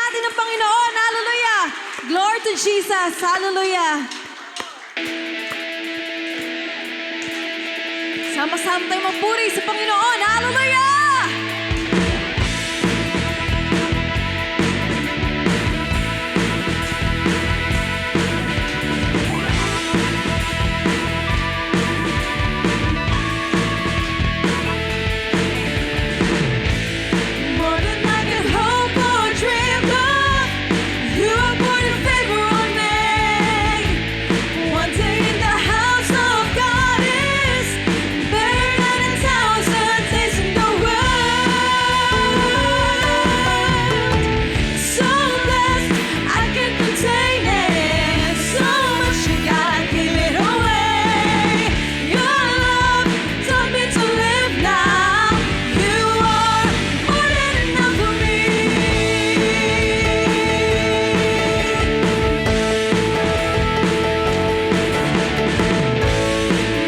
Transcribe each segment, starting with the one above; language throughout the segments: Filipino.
natin ang Panginoon. Hallelujah! Glory to Jesus. Hallelujah! Sama-sama tayong magpuri sa Panginoon. Hallelujah! More than I could hope or dream of, you are poured in favor on me. One day in the house of God is better than 1,000 days in the world. So blessed, I can't contain it. So much you gotta give it away. Your love taught me to live now. You are more than enough for me.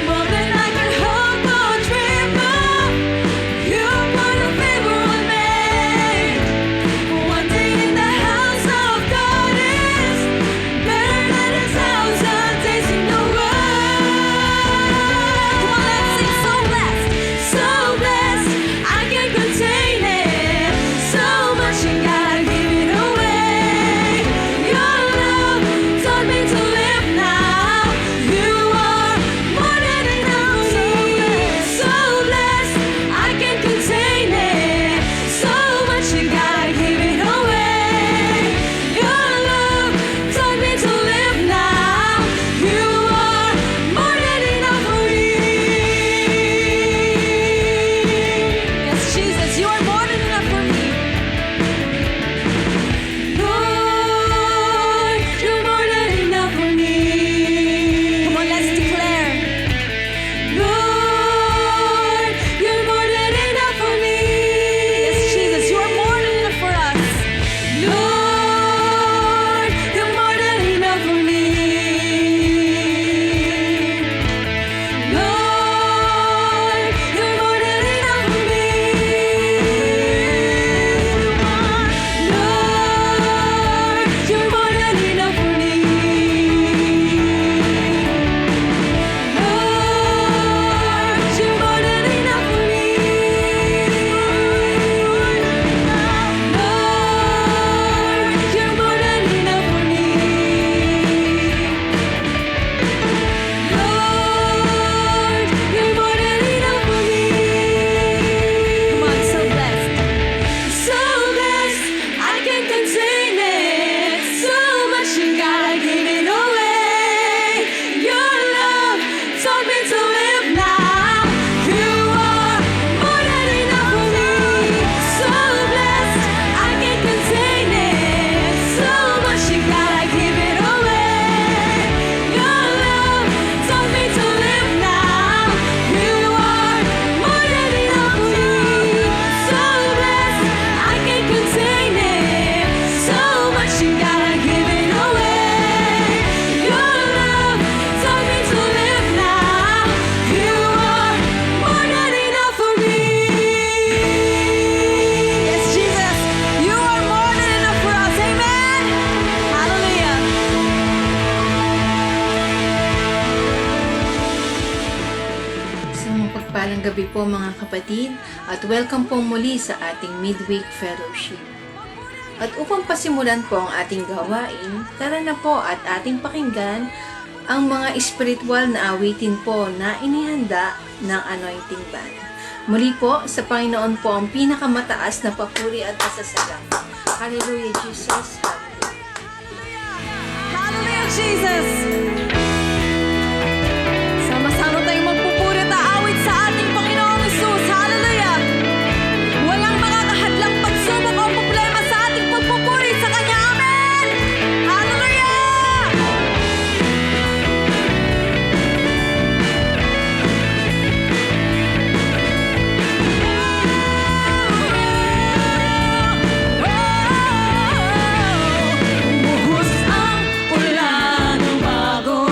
More than I could hope or dream of, you poured a favor on me. One day in the house of God is better than 1,000 days in the world. Come on, let's sing. So blessed, so blessed, I can't contain it. So much you gotta give it away. Your love taught me to live now. You are more than enough for me. So blessed, I can't contain it. So much you gotta give it away. Your love taught me to live now. You are more than enough for me. Yes, Jesus, you are more than enough for me. Lord, you're more than enough for me. Come on, let's declare. Lord, you're more than enough for me. Yes, Jesus, you are more than enough for us. Lord, you're more than enough for me. Lord, you're more than enough for me. Lord, you're more than enough for me. Lord, you're more than enough for me. Lord, you're more than enough for me. Lord, you're more than enough for me. Come on, so blessed. So blessed, I can't contain it. So much you gotta give it away. Your love taught me to live now. You are more than enough for me. So blessed, I can't contain it. So much you gotta give it away. Your love taught me to live now. You are more than enough for me. So blessed, I can't contain it. So much you gotta give it away. Your love taught me to live now. You are more than enough for me. Yes, Jesus, you are more than enough for us. Amen. Hallelujah. Isang pagpalang gabi po mga kapatid at welcome po muli sa ating Midweek Fellowship. At upang pasimulan po ang ating gawain, tara na po at ating pakinggan ang mga spiritual na awitin po na inihanda ng Anointing Band. Muli po, sa Panginoon po ang pinakamataas na papuri at pasasalamat. Hallelujah, Jesus. Hallelujah. Hallelujah, Jesus! Sama-sama tayong magpupuri at aawit sa ating Panginoong Jesus. Hallelujah! Walang makakahadlang pagsubok o problema sa ating pagpupuri sa Kanya. Amen! Hallelujah! Buhos ang ulan ng bago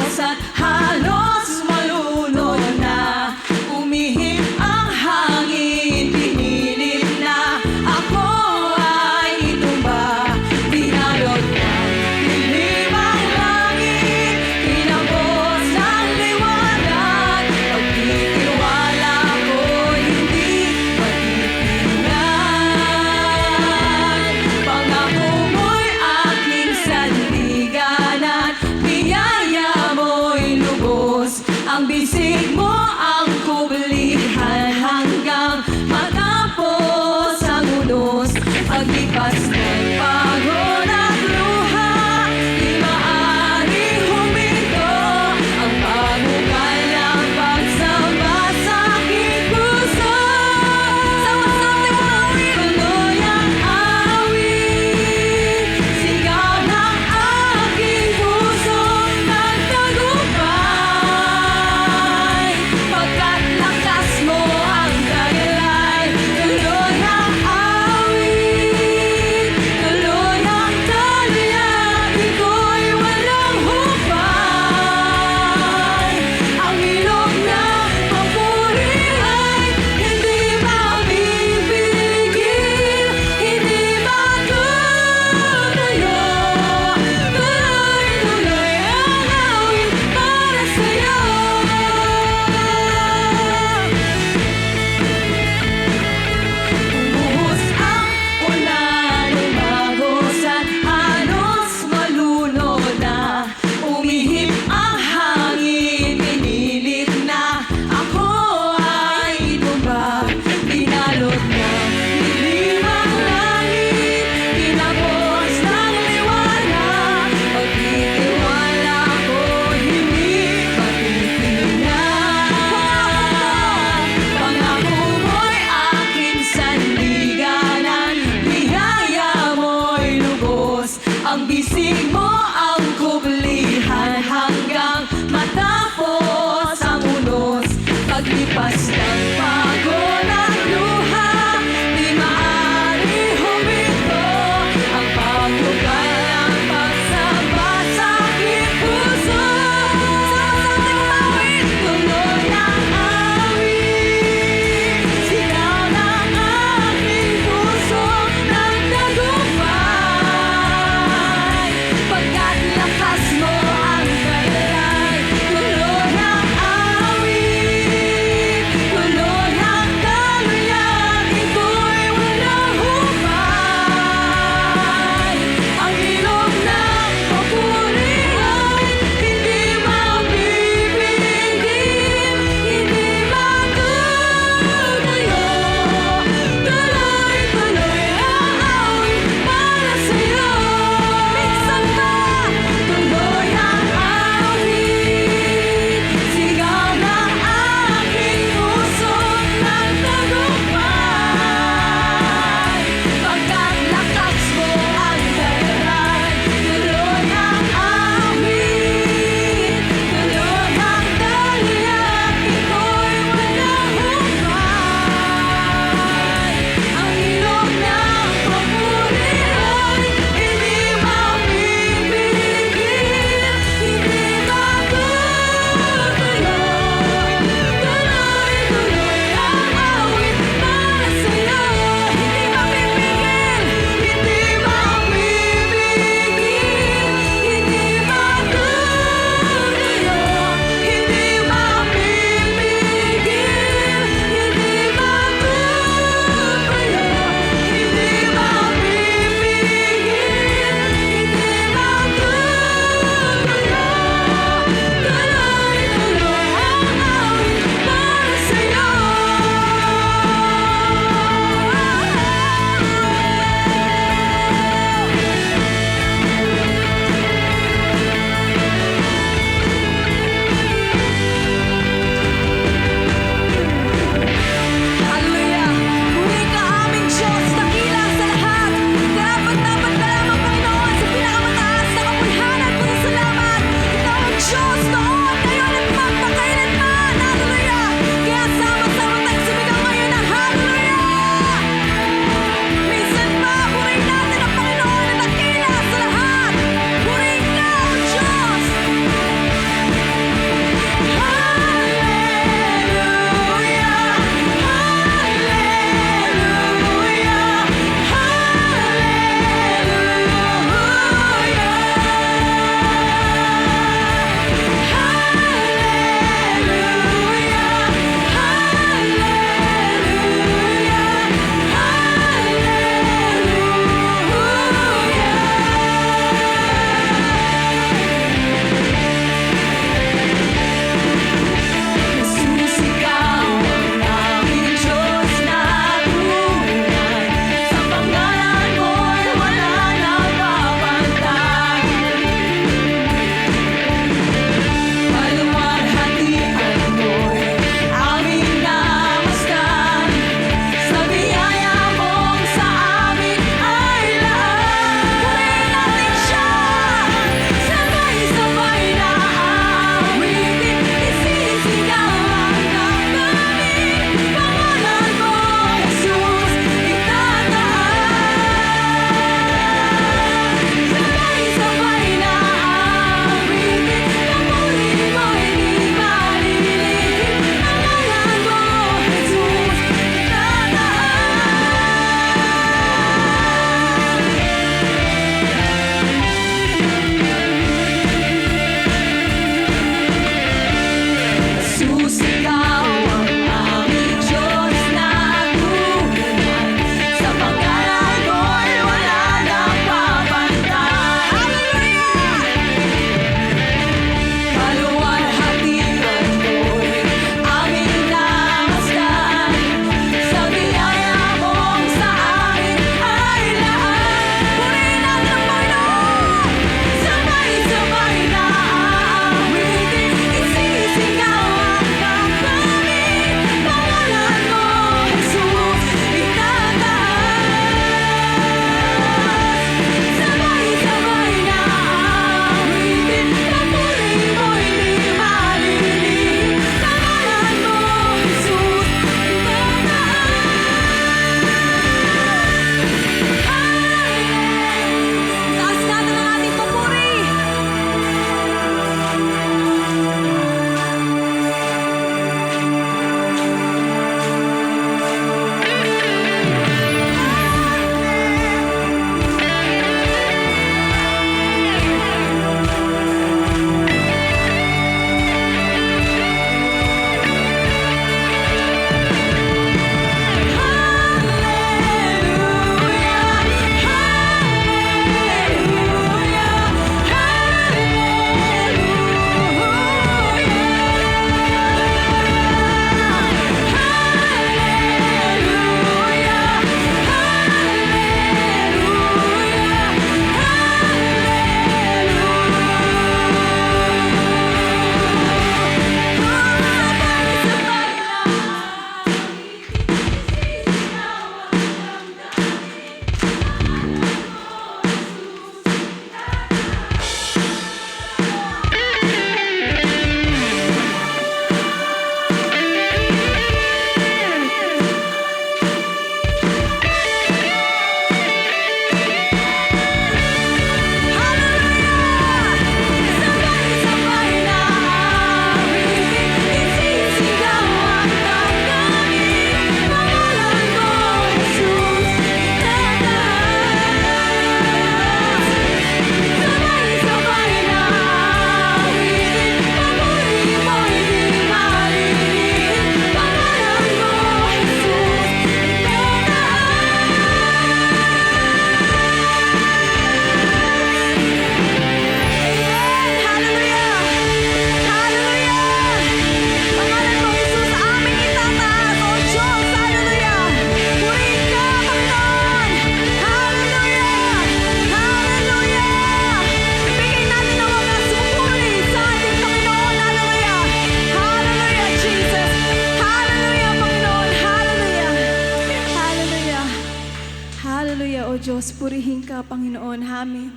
Diyos, purihin ka, Panginoon. Amin.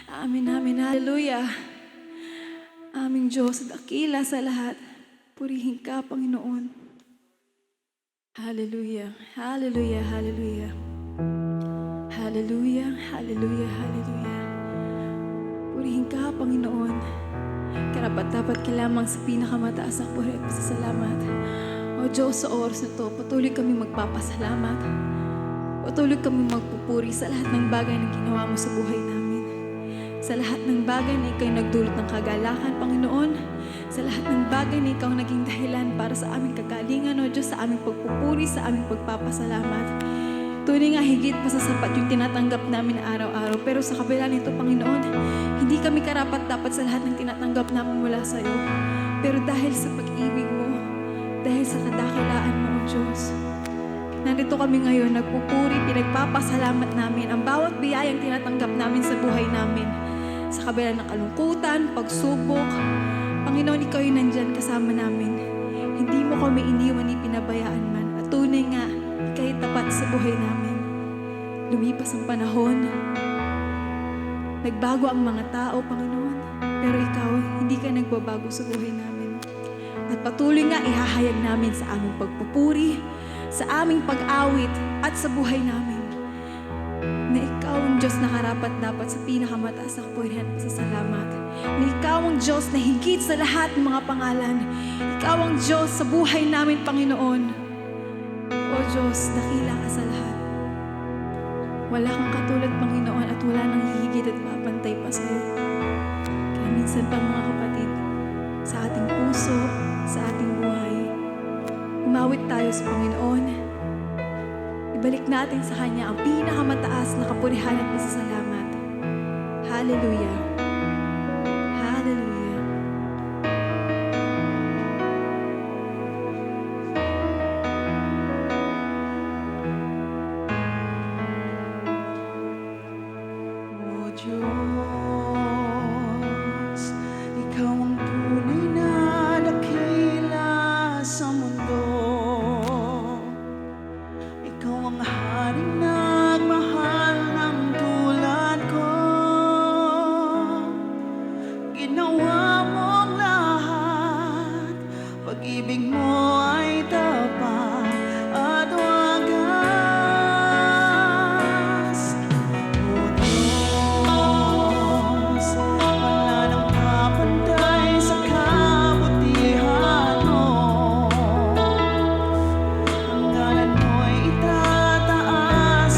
Amin, amin. Hallelujah. Aming Diyos, dakila sa lahat. Purihin ka, Panginoon. Hallelujah. Hallelujah. Hallelujah. Hallelujah. Hallelujah. Hallelujah. Purihin ka, Panginoon. Karapat-dapat ka lamang sa pinakamataas na puri at pasasalamat. O Diyos, sa oras na to, patuloy kami magpapasalamat. Patuloy kami magpupuri sa lahat ng bagay na ginawa mo sa buhay namin. Sa lahat ng bagay na ikaw nagdulot ng kagalakan, Panginoon. Sa lahat ng bagay na ikaw naging dahilan para sa aming kagalingan, O Diyos, sa aming pagpupuri, sa aming pagpapasalamat. Tunay nga higit pa sa sapat yung tinatanggap namin araw-araw. Pero sa kabila nito, Panginoon, hindi kami karapat-dapat sa lahat ng tinatanggap namin mula sa iyo. Pero dahil sa pag-ibig mo, dahil sa kadakilaan mo, O Diyos, nandito kami ngayon, nagpupuri, pinagpapasalamat namin ang bawat biyayang tinatanggap namin sa buhay namin. Sa kabila ng kalungkutan, pagsubok, Panginoon, ikaw yung nandyan kasama namin. Hindi mo kami iniwan ni pinabayaan man. At tunay nga, ika'y tapat sa buhay namin. Lumipas ang panahon, nagbago ang mga tao, Panginoon. Pero ikaw, hindi ka nagbabago sa buhay namin. At patuloy nga ihahayag namin sa aming pagpupuri, sa aming pag-awit, at sa buhay namin, na ikaw ang Diyos na karapat-dapat sa pinakamataas na kapurihan at pasasalamat. Na ikaw ang Diyos na higit sa lahat ng mga pangalan. Ikaw ang Diyos sa buhay namin, Panginoon. O Diyos, dakila ka sa lahat. Wala kang katulad, Panginoon, at wala nang hihigit at mapantay pa sa iyo. Kaya minsan pa, mga kapatid, sa ating puso, sa ating buhay, umawit tayo sa Panginoon. Ibalik natin sa Kanya ang pinakamataas na kapurihan at pasasalamat. Hallelujah. Hallelujah. O Diyos, Ikaw ang tunay na dakila sa mundo. Ikaw ang haring nagmahal ng tulad ko. Ginawa mo ang lahat, pag-ibig mo ay tapat at wagas. O Diyos, wala nang kapantay sa kabutihan mo. Ang ngalan mo'y itataas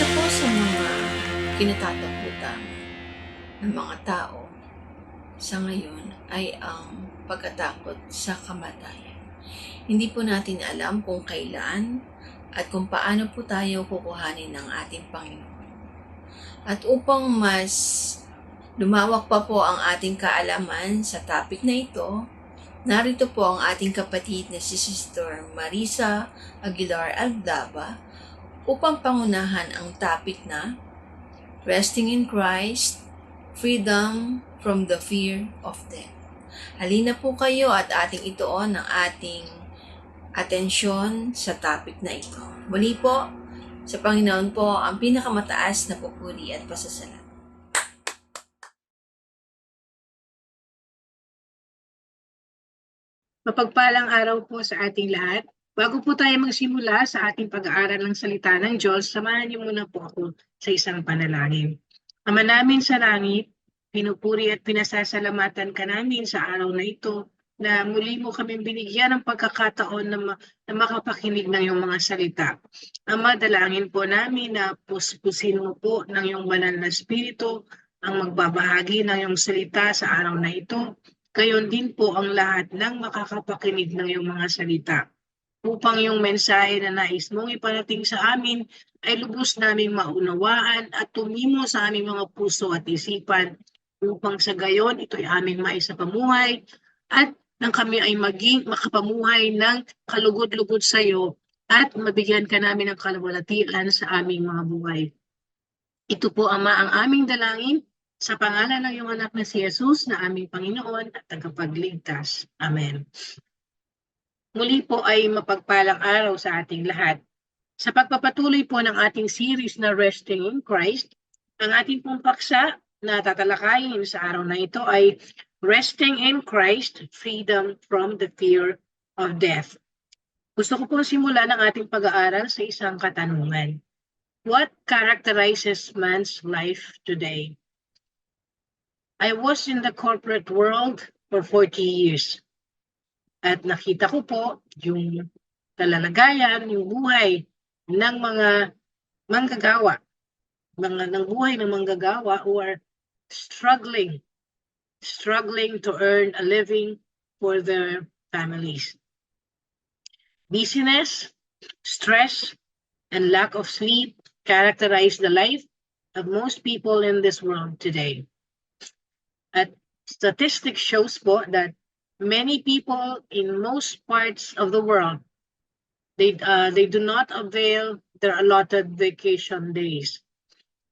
Isa po sa mga kinatatakutan ng mga tao sa ngayon ay ang pagkatakot sa kamatayan. Hindi po natin alam kung kailan at kung paano po tayo kukuhanin ng ating Panginoon. At upang mas lumawak pa po ang ating kaalaman sa topic na ito, narito po ang ating kapatid na si Sister Marisa Aguilar Aldaba upang pangunahan ang topic na Resting in Christ, Freedom from the Fear of Death. Halina po kayo at ating ituon ang ating atensyon sa topic na ito. Muli po, sa Panginoon po ang pinakamataas na papuri at pasasalamat. Mapagpalang araw po sa ating lahat. Bago po tayo magsimula sa ating pag-aaral ng salita ng Diyos, samahan niyo muna po ako sa isang panalangin. Ama namin sa langit, pinupuri at pinasasalamatan ka namin sa araw na ito na muli mo kami binigyan ng pagkakataon na makapakinig ng iyong mga salita. Ama, dalangin po namin na puspusin mo po ng iyong banal na espiritu ang magbabahagi ng iyong salita sa araw na ito. Gayon din po ang lahat ng makakapakinig ng iyong mga salita. Upang yung mensahe na nais mong iparating sa amin ay lubos naming maunawaan at tumimo sa aming mga puso at isipan upang sa gayon ito'y aming maisapamuhay at nang kami ay maging makapamuhay ng kalugod-lugod sa iyo at mabigyan ka namin ng kalawalatian sa aming mga buhay. Ito po, Ama, ang aming dalangin sa pangalan ng iyong anak na si Jesus na aming Panginoon at tagapagligtas. Amen. Muli po ay mapagpalang araw sa ating lahat. Sa pagpapatuloy po ng ating series na Resting in Christ, ang ating pong paksa na tatalakayin sa araw na ito ay Resting in Christ, Freedom from the Fear of Death. Gusto ko pong simulan ang ating pag-aaral sa isang katanungan. What characterizes man's life today? I was in the corporate world for 40 years. At nakita ko po yung kalalagayan, yung buhay ng mga manggagawa, ng buhay ng manggagawa who are struggling to earn a living for their families. Busyness, stress, and lack of sleep characterize the life of most people in this world today. At statistics shows po that many people in most parts of the world, they do not avail their allotted vacation days.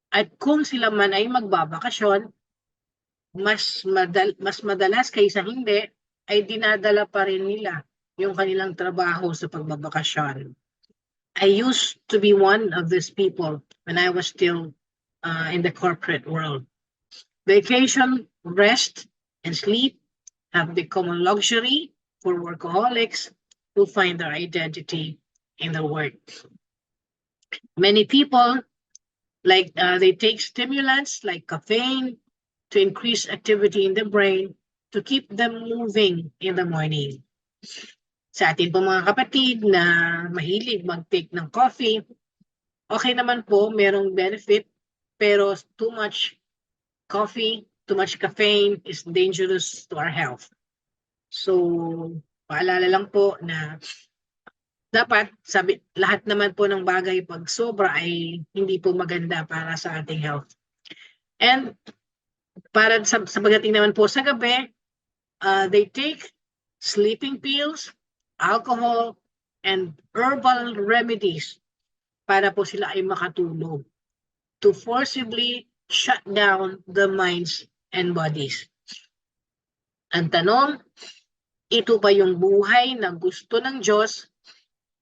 At kung sila man ay magbabakasyon, mas madalas kaysa hindi, ay dinadala pa rin nila yung kanilang trabaho sa pagbabakasyon. I used to be one of these people when I was still in the corporate world. Vacation, rest, and sleep have become a luxury for workaholics who find their identity in their work. Many people, they take stimulants like caffeine to increase activity in the brain to keep them moving in the morning. Sa atin po mga kapatid na mahilig mag-take ng coffee, okay naman po, merong benefit, pero too much coffee, too much caffeine is dangerous to our health. So, paalala lang po na dapat, lahat naman po ng bagay pag sobra ay hindi po maganda para sa ating health. And para sa pagdating naman po sa gabi, they take sleeping pills, alcohol, and herbal remedies para po sila ay makatulog to forcibly shut down the minds and bodies. Ang tanong, ito ba yung buhay na gusto ng Diyos,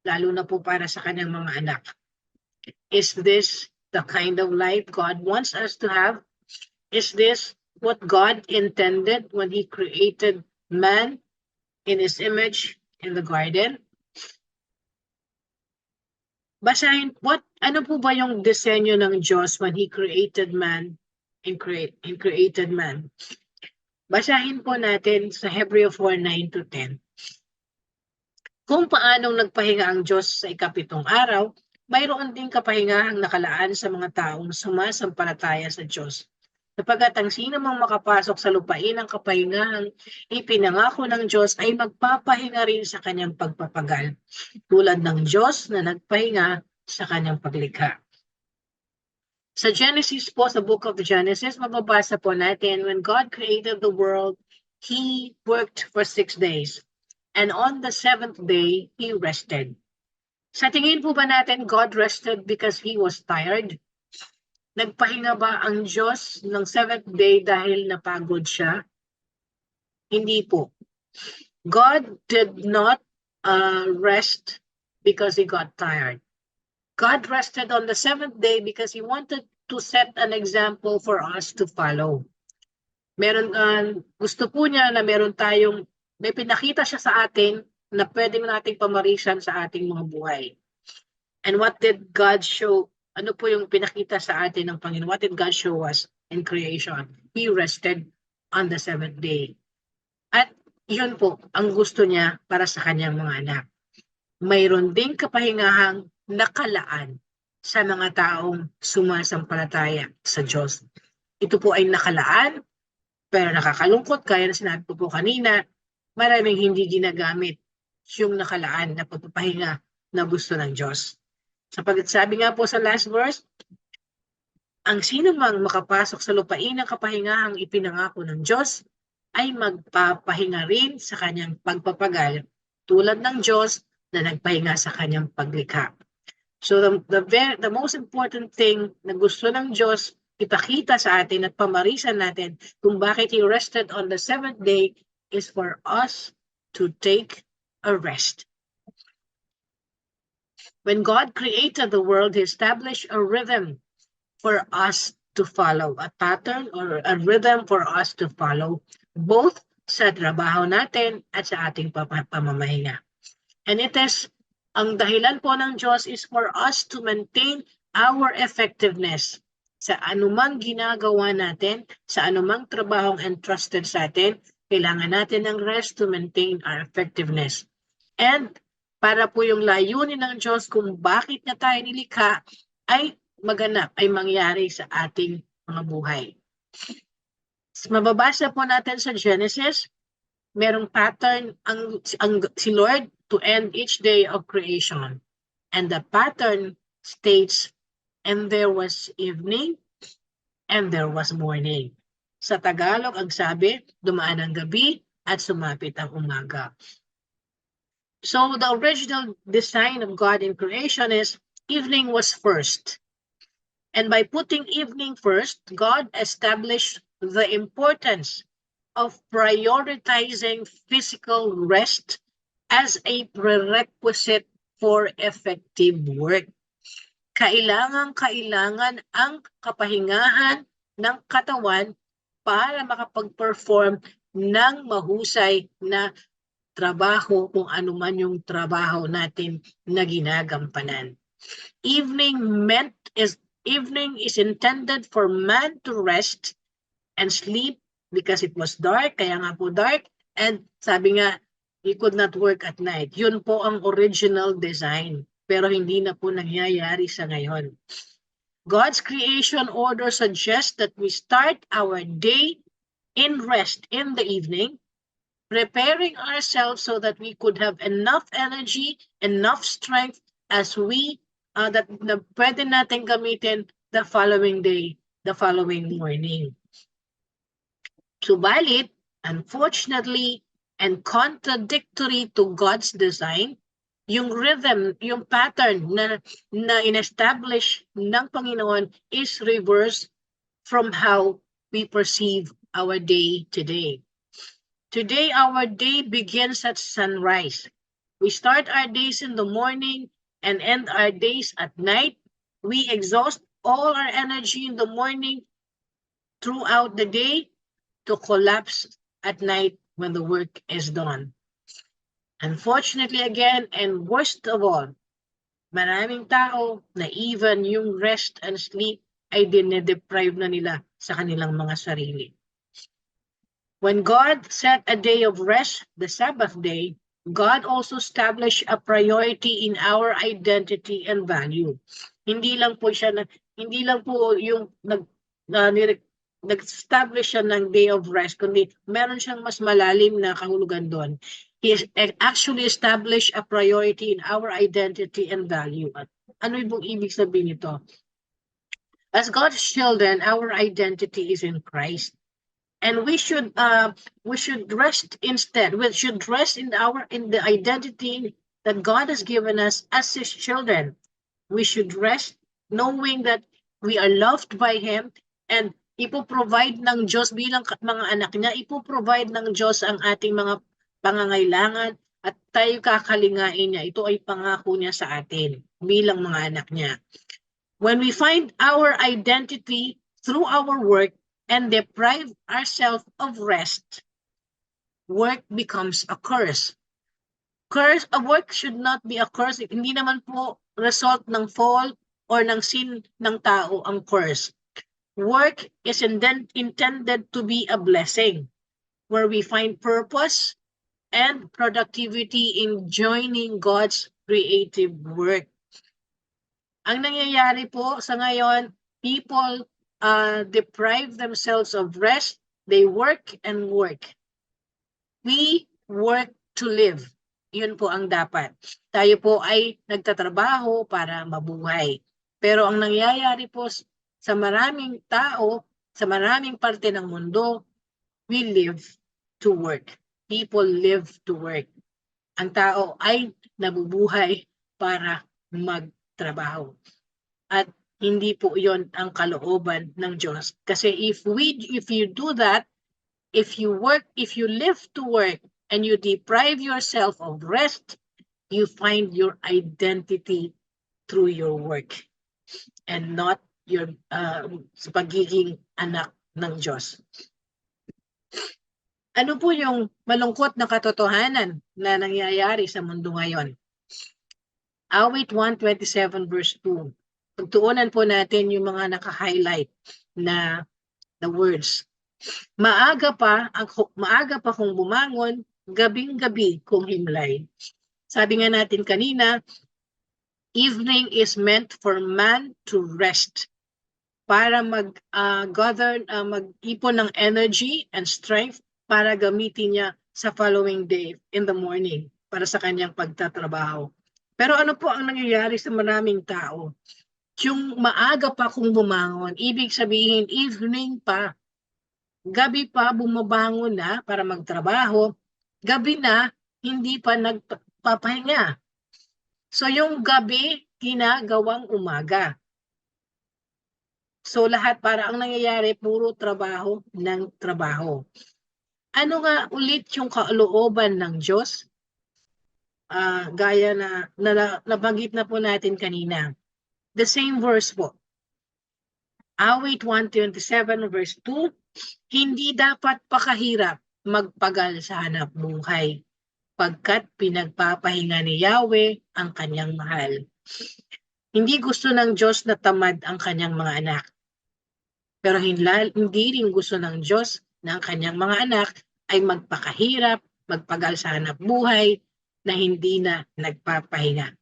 lalo na po para sa kanyang mga anak? Is this the kind of life God wants us to have? Is this what God intended when He created man in His image in the garden? Basahin, ano po ba yung disenyo ng Diyos when He created man and created man? Basahin po natin sa Hebreo 4:9-10. Kung paanong nagpahinga ang Diyos sa ikapitong araw mayroon ding kapahingahang nakalaan sa mga taong sumasampalataya sa Diyos. Sapagkat ang sino mang makapasok sa lupain ng kapahingahang ipinangako ng Diyos ay magpapahinga rin sa kanyang pagpapagal, tulad ng Diyos na nagpahinga sa kanyang paglikha. Sa Genesis po, sa book of Genesis, mababasa po natin, when God created the world, He worked for 6 days. And on the 7th day, He rested. Sa tingin po ba natin, God rested because He was tired? Nagpahinga ba ang Diyos ng 7th day dahil napagod siya? Hindi po. God did not rest because He got tired. God rested on the 7th day because He wanted to set an example for us to follow. Gusto po niya na may pinakita siya sa atin na pwedeng nating pamarisan sa ating mga buhay. And what did God show? Ano po yung pinakita sa atin ng Panginoon? What did God show us in creation? He rested on the 7th day. At yun po ang gusto niya para sa kanyang mga anak. Mayroon ding kapahingahang nakalaan sa mga taong sumasampalataya sa Diyos. Ito po ay nakalaan, pero nakakalungkot, kaya na sinabi ko po kanina, maraming hindi ginagamit yung nakalaan na pagpapahinga na gusto ng Diyos. Sapagkat sabi nga po sa last verse, ang sino mang makapasok sa lupain ng kapahingahang ipinangako ng Diyos ay magpapahinga rin sa kanyang pagpapagal, tulad ng Diyos na nagpahinga sa kanyang paglikha. So the most important thing na gusto ng Diyos ipakita sa atin at pamarisan natin kung bakit He rested on the 7th day is for us to take a rest. When God created the world, He established a rhythm for us to follow, a pattern or a rhythm for us to follow, both sa trabaho natin at sa ating pamamahinga. And it is, ang dahilan po ng Diyos is for us to maintain our effectiveness sa anumang ginagawa natin, sa anumang trabahong entrusted sa atin. Kailangan natin ng rest to maintain our effectiveness. And para po yung layunin ng Diyos kung bakit na tayo nilikha ay maganap, ay mangyari sa ating mga buhay. Mababasa po natin sa Genesis, merong pattern si Lord to end each day of creation. And the pattern states, and there was evening, and there was morning. Sa Tagalog, ang sabi, dumaan ang gabi at sumapit ang umaga. So the original design of God in creation is evening was first. And by putting evening first, God established the importance of prioritizing physical rest as a prerequisite for effective work. Kailangan ang kapahingahan ng katawan para makapag-perform ng mahusay na trabaho kung ano man yung trabaho natin na ginagampanan. Evening is intended for man to rest and sleep because it was dark, kaya nga po dark, and sabi nga, he could not work at night. Yun po ang original design, pero hindi na po nangyayari sa ngayon. God's creation order suggests that we start our day in rest in the evening, preparing ourselves so that we could have enough energy, enough strength as we that pwede natin gamitin the following day, the following morning. Subalit, unfortunately, and contradictory to God's design, yung rhythm, yung pattern na in-establish ng Panginoon is reversed from how we perceive our day today. Today, our day begins at sunrise. We start our days in the morning and end our days at night. We exhaust all our energy in the morning throughout the day to collapse at night when the work is done. Unfortunately again, and worst of all, maraming tao na even yung rest and sleep ay dinedeprive na nila sa kanilang mga sarili. When God set a day of rest, the Sabbath day, God also established a priority in our identity and value. Hindi lang po yung nag-establish siya ng day of rest, kundi meron siyang mas malalim na kahulugan doon. He actually established a priority in our identity and value. At ano yung ibig sabihin nito? As God's children, our identity is in Christ. And we should rest instead. We should rest in the identity that God has given us as His children. We should rest knowing that we are loved by Him, and ipoprovide ng Diyos bilang mga anak niya, ipoprovide ng Diyos ang ating mga pangangailangan at tayo kakalingain niya. Ito ay pangako niya sa atin bilang mga anak niya. When we find our identity through our work and deprive ourselves of rest, work becomes a curse. A work should not be a curse. Hindi naman po result ng fall or ng sin ng tao ang curse. Work is intended to be a blessing, where we find purpose and productivity in joining God's creative work. Ang nangyayari po sa ngayon, people deprive themselves of rest. They work and work. We work to live. Yun po ang dapat. Tayo po ay nagtatrabaho para mabuhay. Pero ang nangyayari po sa maraming tao, sa maraming parte ng mundo, we live to work. People live to work. Ang tao ay nabubuhay para magtrabaho. At hindi po yon ang kalooban ng Diyos. Kasi if you do that, if you live to work and you deprive yourself of rest, you find your identity through your work and not your sa pagiging anak ng Diyos. Ano po yung malungkot na katotohanan na nangyayari sa mundo ngayon? Awit 127 verse 2. Pagtuunan po natin yung mga naka-highlight na words. Maaga pa kung bumangon, gabing-gabi kung himlay. Sabi nga natin kanina, evening is meant for man to rest, para mag-ipon ng energy and strength para gamitin niya sa following day in the morning para sa kanyang pagtatrabaho. Pero ano po ang nangyayari sa maraming tao? Yung maaga pa kung bumangon, ibig sabihin evening pa, gabi pa bumabangon na para magtrabaho, gabi na hindi pa nagpapahinga. So yung gabi, ginagawang umaga. So lahat para ang nangyayari, puro trabaho ng trabaho. Ano nga ulit yung kalooban ng Diyos? Gaya na nabanggit na po natin kanina. The same verse po. Awit 127 verse 2, hindi dapat pakahirap magpagal sa hanap buhay, pagkat pinagpapahinga ni Yahweh ang kanyang mahal. Hindi gusto ng Diyos na tamad ang kanyang mga anak. Pero hindi rin gusto ng Diyos na ang kanyang mga anak ay magpakahirap, magpagal sa hanap buhay, na hindi na nagpapahinga.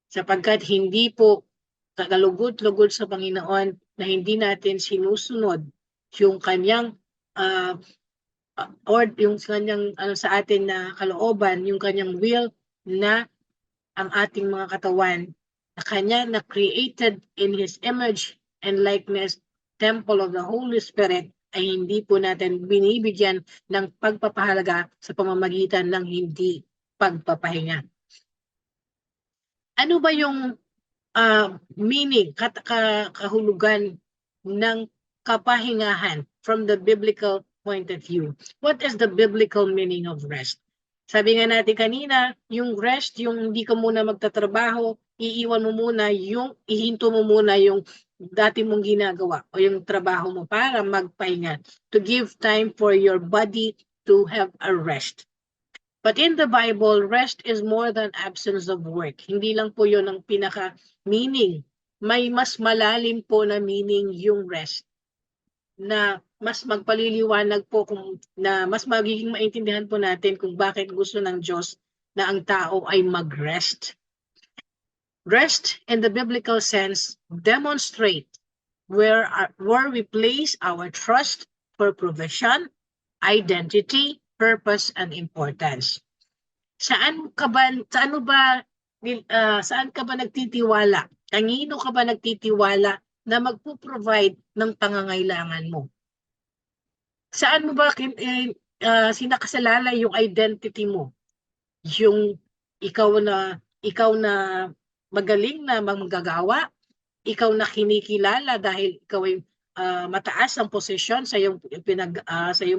Sapagkat hindi po kagalugod-lugod sa Panginoon na hindi natin sinusunod yung kanyang or yung kanyang sa atin na kalooban, yung kanyang will na ang ating mga katawan na kanya na created in His image and likeness, temple of the Holy Spirit, ay hindi po natin binibigyan ng pagpapahalaga sa pamamagitan ng hindi pagpapahinga. Ano ba yung meaning, kahulugan ng kapahingahan from the biblical point of view? What is the biblical meaning of rest? Sabi nga natin kanina, yung rest, yung hindi ka muna magtatrabaho, iiwan mo muna ihinto mo muna yung dati mong ginagawa o yung trabaho mo para magpahinga, to give time for your body to have a rest. But in the Bible, rest is more than absence of work. Hindi lang po yun ang pinaka-meaning. May mas malalim po na meaning yung rest. na mas magpaliliwanag po na mas magiging maintindihan po natin kung bakit gusto ng Diyos na ang tao ay mag-rest. Rest in the biblical sense demonstrate where we place our trust for provision, identity, purpose, and importance. Saan ka ba nagtitiwala? Kanino ka ba nagtitiwala na magpo-provide ng pangangailangan mo? Saan mo ba sinakasalala yung identity mo? Yung ikaw na magaling na manggagawa, ikaw na kinikilala dahil ikaw ay mataas ang posisyon sa iyong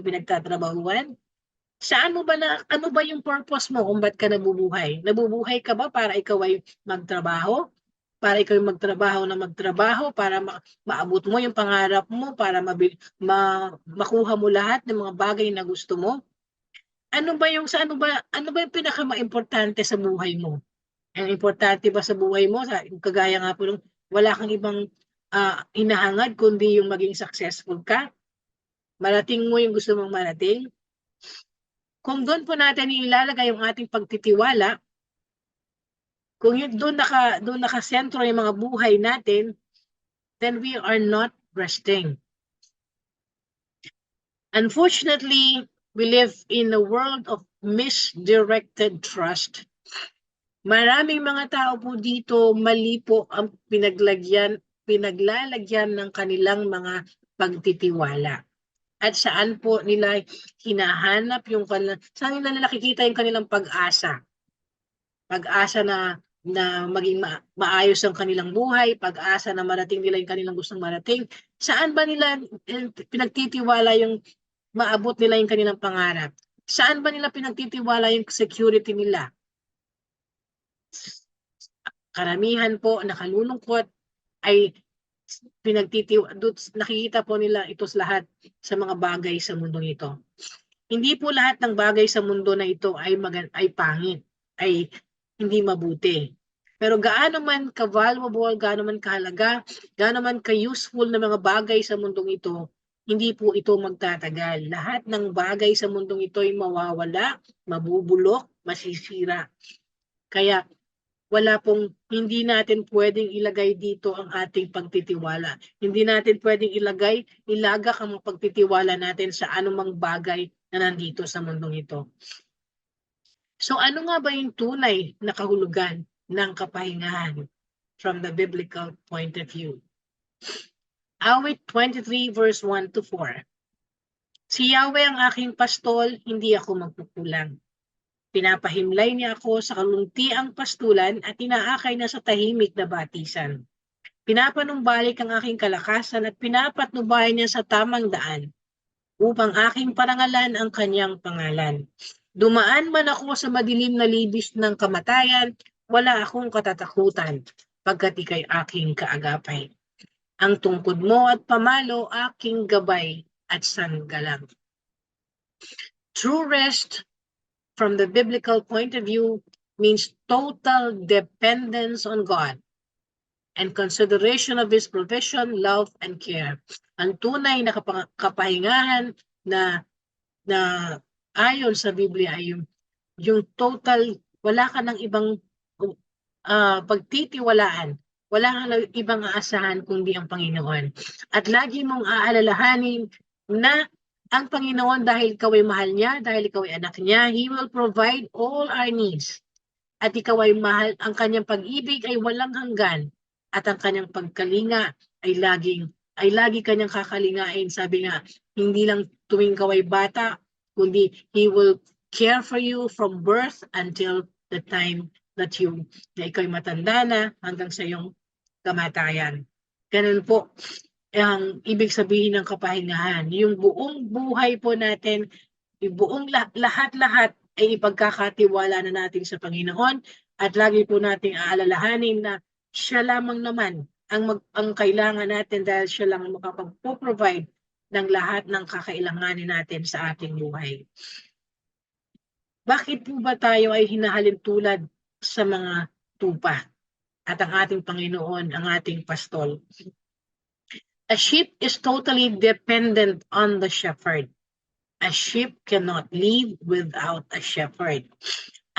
pinagtatrabahuan. Ano ba yung purpose mo kung ba't ka nabubuhay? Nabubuhay ka ba para ikaw ay magtrabaho? Para ikaw ay magtrabaho, para maabot mo yung pangarap mo, para makuha mo lahat ng mga bagay na gusto mo? Ano ba yung pinaka-importante sa buhay mo? Ang importante ba sa buhay mo, kagaya nga po nung wala kang ibang hinahangad kundi yung maging successful ka? Marating mo yung gusto mong marating? Kung doon po natin ilalagay yung ating pagtitiwala, kung yun doon nakasentro yung mga buhay natin, then we are not resting. Unfortunately, we live in a world of misdirected trust. Maraming mga tao po dito, mali po ang pinaglalagyan ng kanilang mga pagtitiwala. At saan po nila hinahanap saan nila nakikita yung kanilang pag-asa? Pag-asa na maging maayos ang kanilang buhay, pag-asa na marating nila yung kanilang gustong marating. Saan ba nila pinagtitiwala yung maabot nila yung kanilang pangarap? Saan ba nila pinagtitiwala yung security nila? Karamihan po nakalulungkot ay nakikita po nila ito lahat sa mga bagay sa mundong ito. Hindi po lahat ng bagay sa mundo na ito ay pangit, ay hindi mabuti. Pero gaano man ka-valuable, gaano man kahalaga, gaano man ka-useful na mga bagay sa mundong ito, hindi po ito magtatagal. Lahat ng bagay sa mundong ito ay mawawala, mabubulok, masisira. Kaya hindi natin pwedeng ilagay dito ang ating pagtitiwala. Hindi natin pwedeng ilagak ang pagtitiwala natin sa anumang bagay na nandito sa mundong ito. So ano nga ba yung tunay na kahulugan ng kapahingahan from the biblical point of view? Awit 23 verse 1 to 4. Si Yahweh ang aking pastol, hindi ako magkukulang. Pinapahimlay niya ako sa kaluntiang pastulan at inaakay na sa tahimik na batisan. Pinapanumbalik ang aking kalakasan at pinapatnubay niya sa tamang daan upang aking parangalan ang kanyang pangalan. Dumaan man ako sa madilim na libis ng kamatayan, wala akong katatakutan pagkat ika'y aking kaagapay. Ang tungkod mo at pamalo aking gabay at sanggalang. True rest from the biblical point of view means total dependence on God and consideration of His provision, love, and care. Ang tunay na kapahingahan na ayon sa Biblia ay yung total, wala ka ng ibang pagtitiwalaan, wala ka ng ibang aasahan kundi ang Panginoon. At lagi mong aalalahanin na ang Panginoon, dahil ikaw ay mahal niya, dahil ikaw ay anak niya, He will provide all our needs. At ikaw ay mahal, ang kanyang pag-ibig ay walang hanggan. At ang kanyang pagkalinga ay lagi kanyang kakalingain. Sabi nga, hindi lang tuwing ikaw ay bata, kundi He will care for you from birth until the time that ikaw ay matanda na hanggang sa iyong kamatayan. Ganun po ang ibig sabihin ng kapahingahan. Yung buong buhay po natin, yung buong lahat-lahat ay ipagkakatiwala na natin sa Panginoon at lagi po nating aalalahanin na siya lamang naman ang kailangan natin dahil siya lang ang makapag-provide ng lahat ng kakailanganin natin sa ating buhay. Bakit po ba tayo ay hinahalin tulad sa mga tupa at ang ating Panginoon, ang ating pastol? A sheep is totally dependent on the shepherd. A sheep cannot live without a shepherd.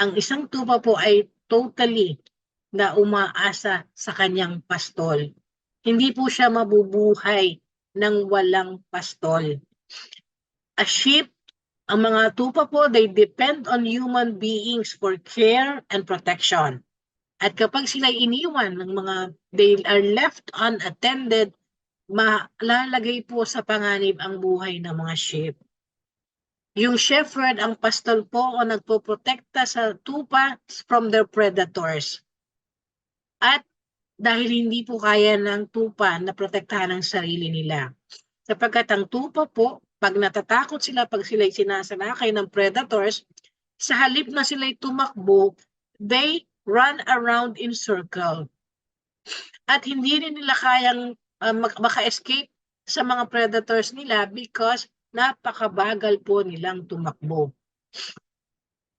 Ang isang tupa po ay totally na umaasa sa kanyang pastol. Hindi po siya mabubuhay ng walang pastol. A sheep, ang mga tupa po, they depend on human beings for care and protection. At kapag sila iniwan ng mga, they are left unattended, malalagay po sa panganib ang buhay ng mga sheep. Yung shepherd, ang pastol po, o nagpoprotekta sa tupa from their predators. At dahil hindi po kaya ng tupa na protektahan ang sarili nila. Sapagkat ang tupa po, pag natatakot sila, pag sila'y sinasalakay ng predators, sa halip na sila'y tumakbo, they run around in circle. At hindi rin nila kayang maka-escape sa mga predators nila because napakabagal po nilang tumakbo.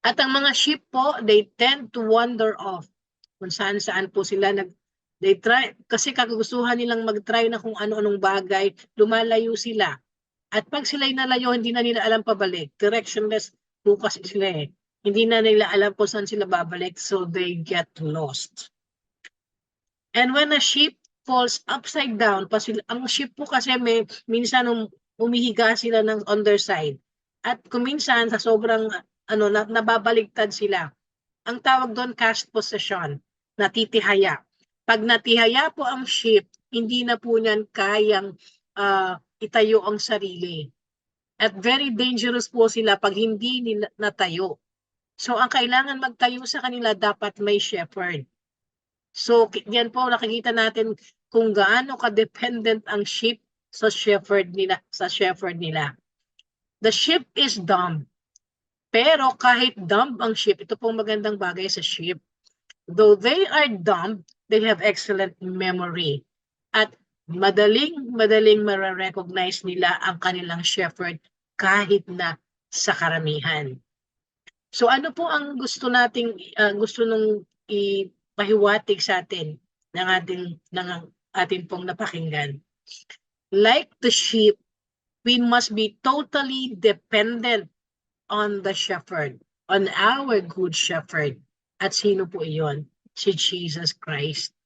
At ang mga sheep po, they tend to wander off. Kung saan-saan po sila they try, kasi kagustuhan nilang mag-try na kung ano-anong bagay, lumalayo sila. At pag sila'y nalayo, hindi na nila alam pabalik. Directionless po kasi sila eh. Hindi na nila alam kung saan sila babalik, so they get lost. And when a sheep falls upside down, ang sheep po kasi minsan umihiga sila on their side. At kuminsan sa sobrang nababaligtad sila. Ang tawag doon cast position, natitihaya. Pag natihaya po ang sheep, hindi na po niyan kayang itayo ang sarili. At very dangerous po sila pag hindi nila natayo. So ang kailangan magtayo sa kanila dapat may shepherd. So yan po nakikita natin kung gaano ka-dependent ang sheep sa shepherd nila. The sheep is dumb. Pero kahit dumb ang sheep, ito pong magandang bagay sa sheep. Though they are dumb, they have excellent memory. At madaling mare-recognize nila ang kanilang shepherd kahit na sa karamihan. So ano po ang gusto nung ipahiwatig sa atin ng ating pong napakinggan? Like the sheep, we must be totally dependent on the shepherd, on our good shepherd. At sino po iyon? Si Jesus Christ.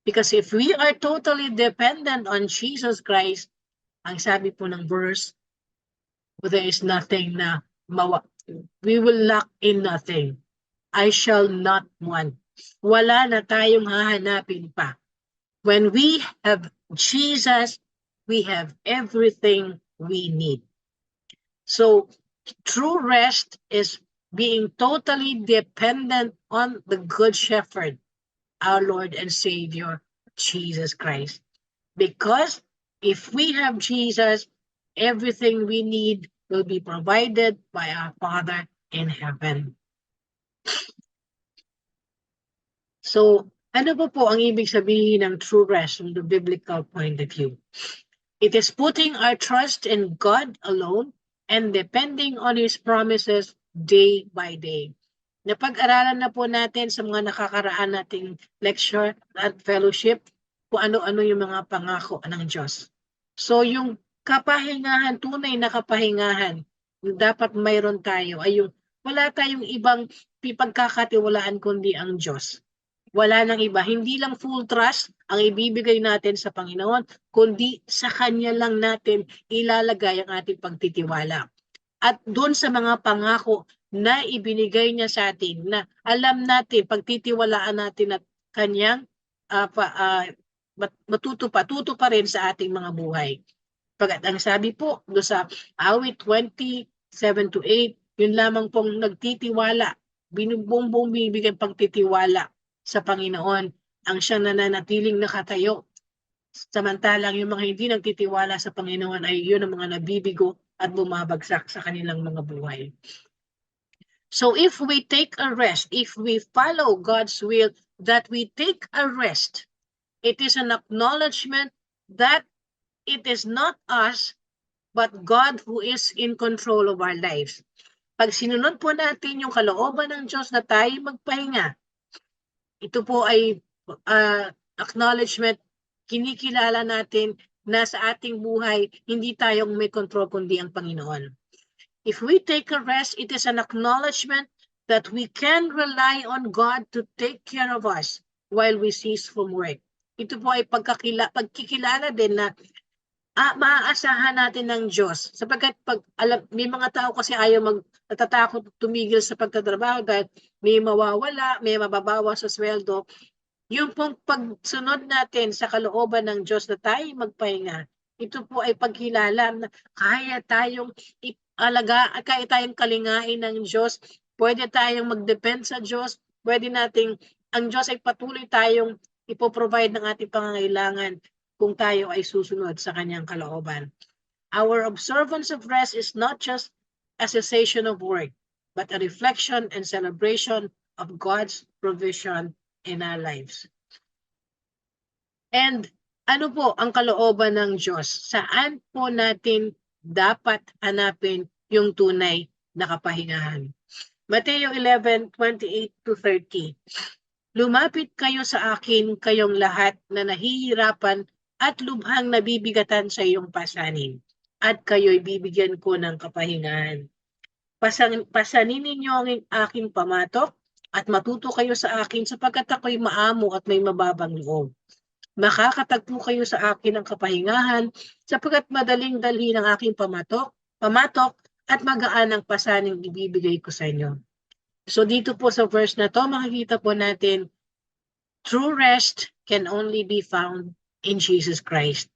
Because if we are totally dependent on Jesus Christ, ang sabi po ng verse, there is nothing na we will lack in nothing. I shall not want. Wala na tayong hahanapin pa. When we have Jesus, we have everything we need. So, true rest is being totally dependent on the Good Shepherd, our Lord and Savior, Jesus Christ. Because if we have Jesus, everything we need will be provided by our Father in heaven. So, ano po ang ibig sabihin ng true rest from the biblical point of view? It is putting our trust in God alone and depending on His promises day by day. Napag-aralan na po natin sa mga nakakaraan nating lecture at fellowship kung ano-ano yung mga pangako ng Diyos. So yung kapahingahan, tunay na kapahingahan, yung dapat mayroon tayo ay yung wala tayong ibang pagkakatiwalaan kundi ang Diyos. Wala nang iba. Hindi lang full trust ang ibibigay natin sa Panginoon, kundi sa Kanya lang natin ilalagay ang ating pagtitiwala. At doon sa mga pangako na ibinigay niya sa atin, na alam natin, pagtitiwalaan natin at Kanyang matutupa rin sa ating mga buhay. Pagkat ang sabi po doon sa awit 20:7-8, yun lamang pong nagtitiwala, binubumbong bibigyan pagtitiwala sa Panginoon ang siyang nananatiling nakatayo. Samantalang yung mga hindi nagtitiwala sa Panginoon ay yun ang mga nabibigo at bumabagsak sa kanilang mga buhay. So if we take a rest, if we follow God's will, that we take a rest, it is an acknowledgement that it is not us, but God who is in control of our lives. Pag sinunod po natin yung kalooban ng Diyos na tayo magpahinga, ito po ay acknowledgement, kinikilala natin na sa ating buhay, hindi tayong may control kundi ang Panginoon. If we take a rest, it is an acknowledgement that we can rely on God to take care of us while we cease from work. Ito po ay pagkikilala din na maaasahan natin ng Diyos. Sapagkat may mga tao kasi ayaw natatakot tumigil sa pagtatrabaho dahil may mawawala, may mababawa sa sweldo. Yung pong pagsunod natin sa kalooban ng Diyos na tayo magpahinga, ito po ay pagkilala na kaya tayong kalingain ng Diyos, pwede tayong mag-depend sa Diyos, ang Diyos ay patuloy tayong ipoprovide ng ating pangangailangan kung tayo ay susunod sa kanyang kalooban. Our observance of rest is not just a cessation of work, but a reflection and celebration of God's provision in our lives. And ano po ang kalooban ng Diyos? Saan po natin dapat hanapin yung tunay na kapahingahan? Mateo 11:28-30. Lumapit kayo sa akin, kayong lahat na nahihirapan at lubhang nabibigatan sa iyong pasanin, at kayo'y bibigyan ko ng kapahingahan. Pasanin ninyo ang aking pamatok, at matuto kayo sa akin sapagkat ako'y maamo at may mababang loob. Makakatagpo kayo sa akin ng kapahingahan sapagkat madaling dalhin ang aking pamatok at magaan ang pasaning ibibigay ko sa inyo. So dito po sa verse na to, makikita po natin, true rest can only be found in Jesus Christ.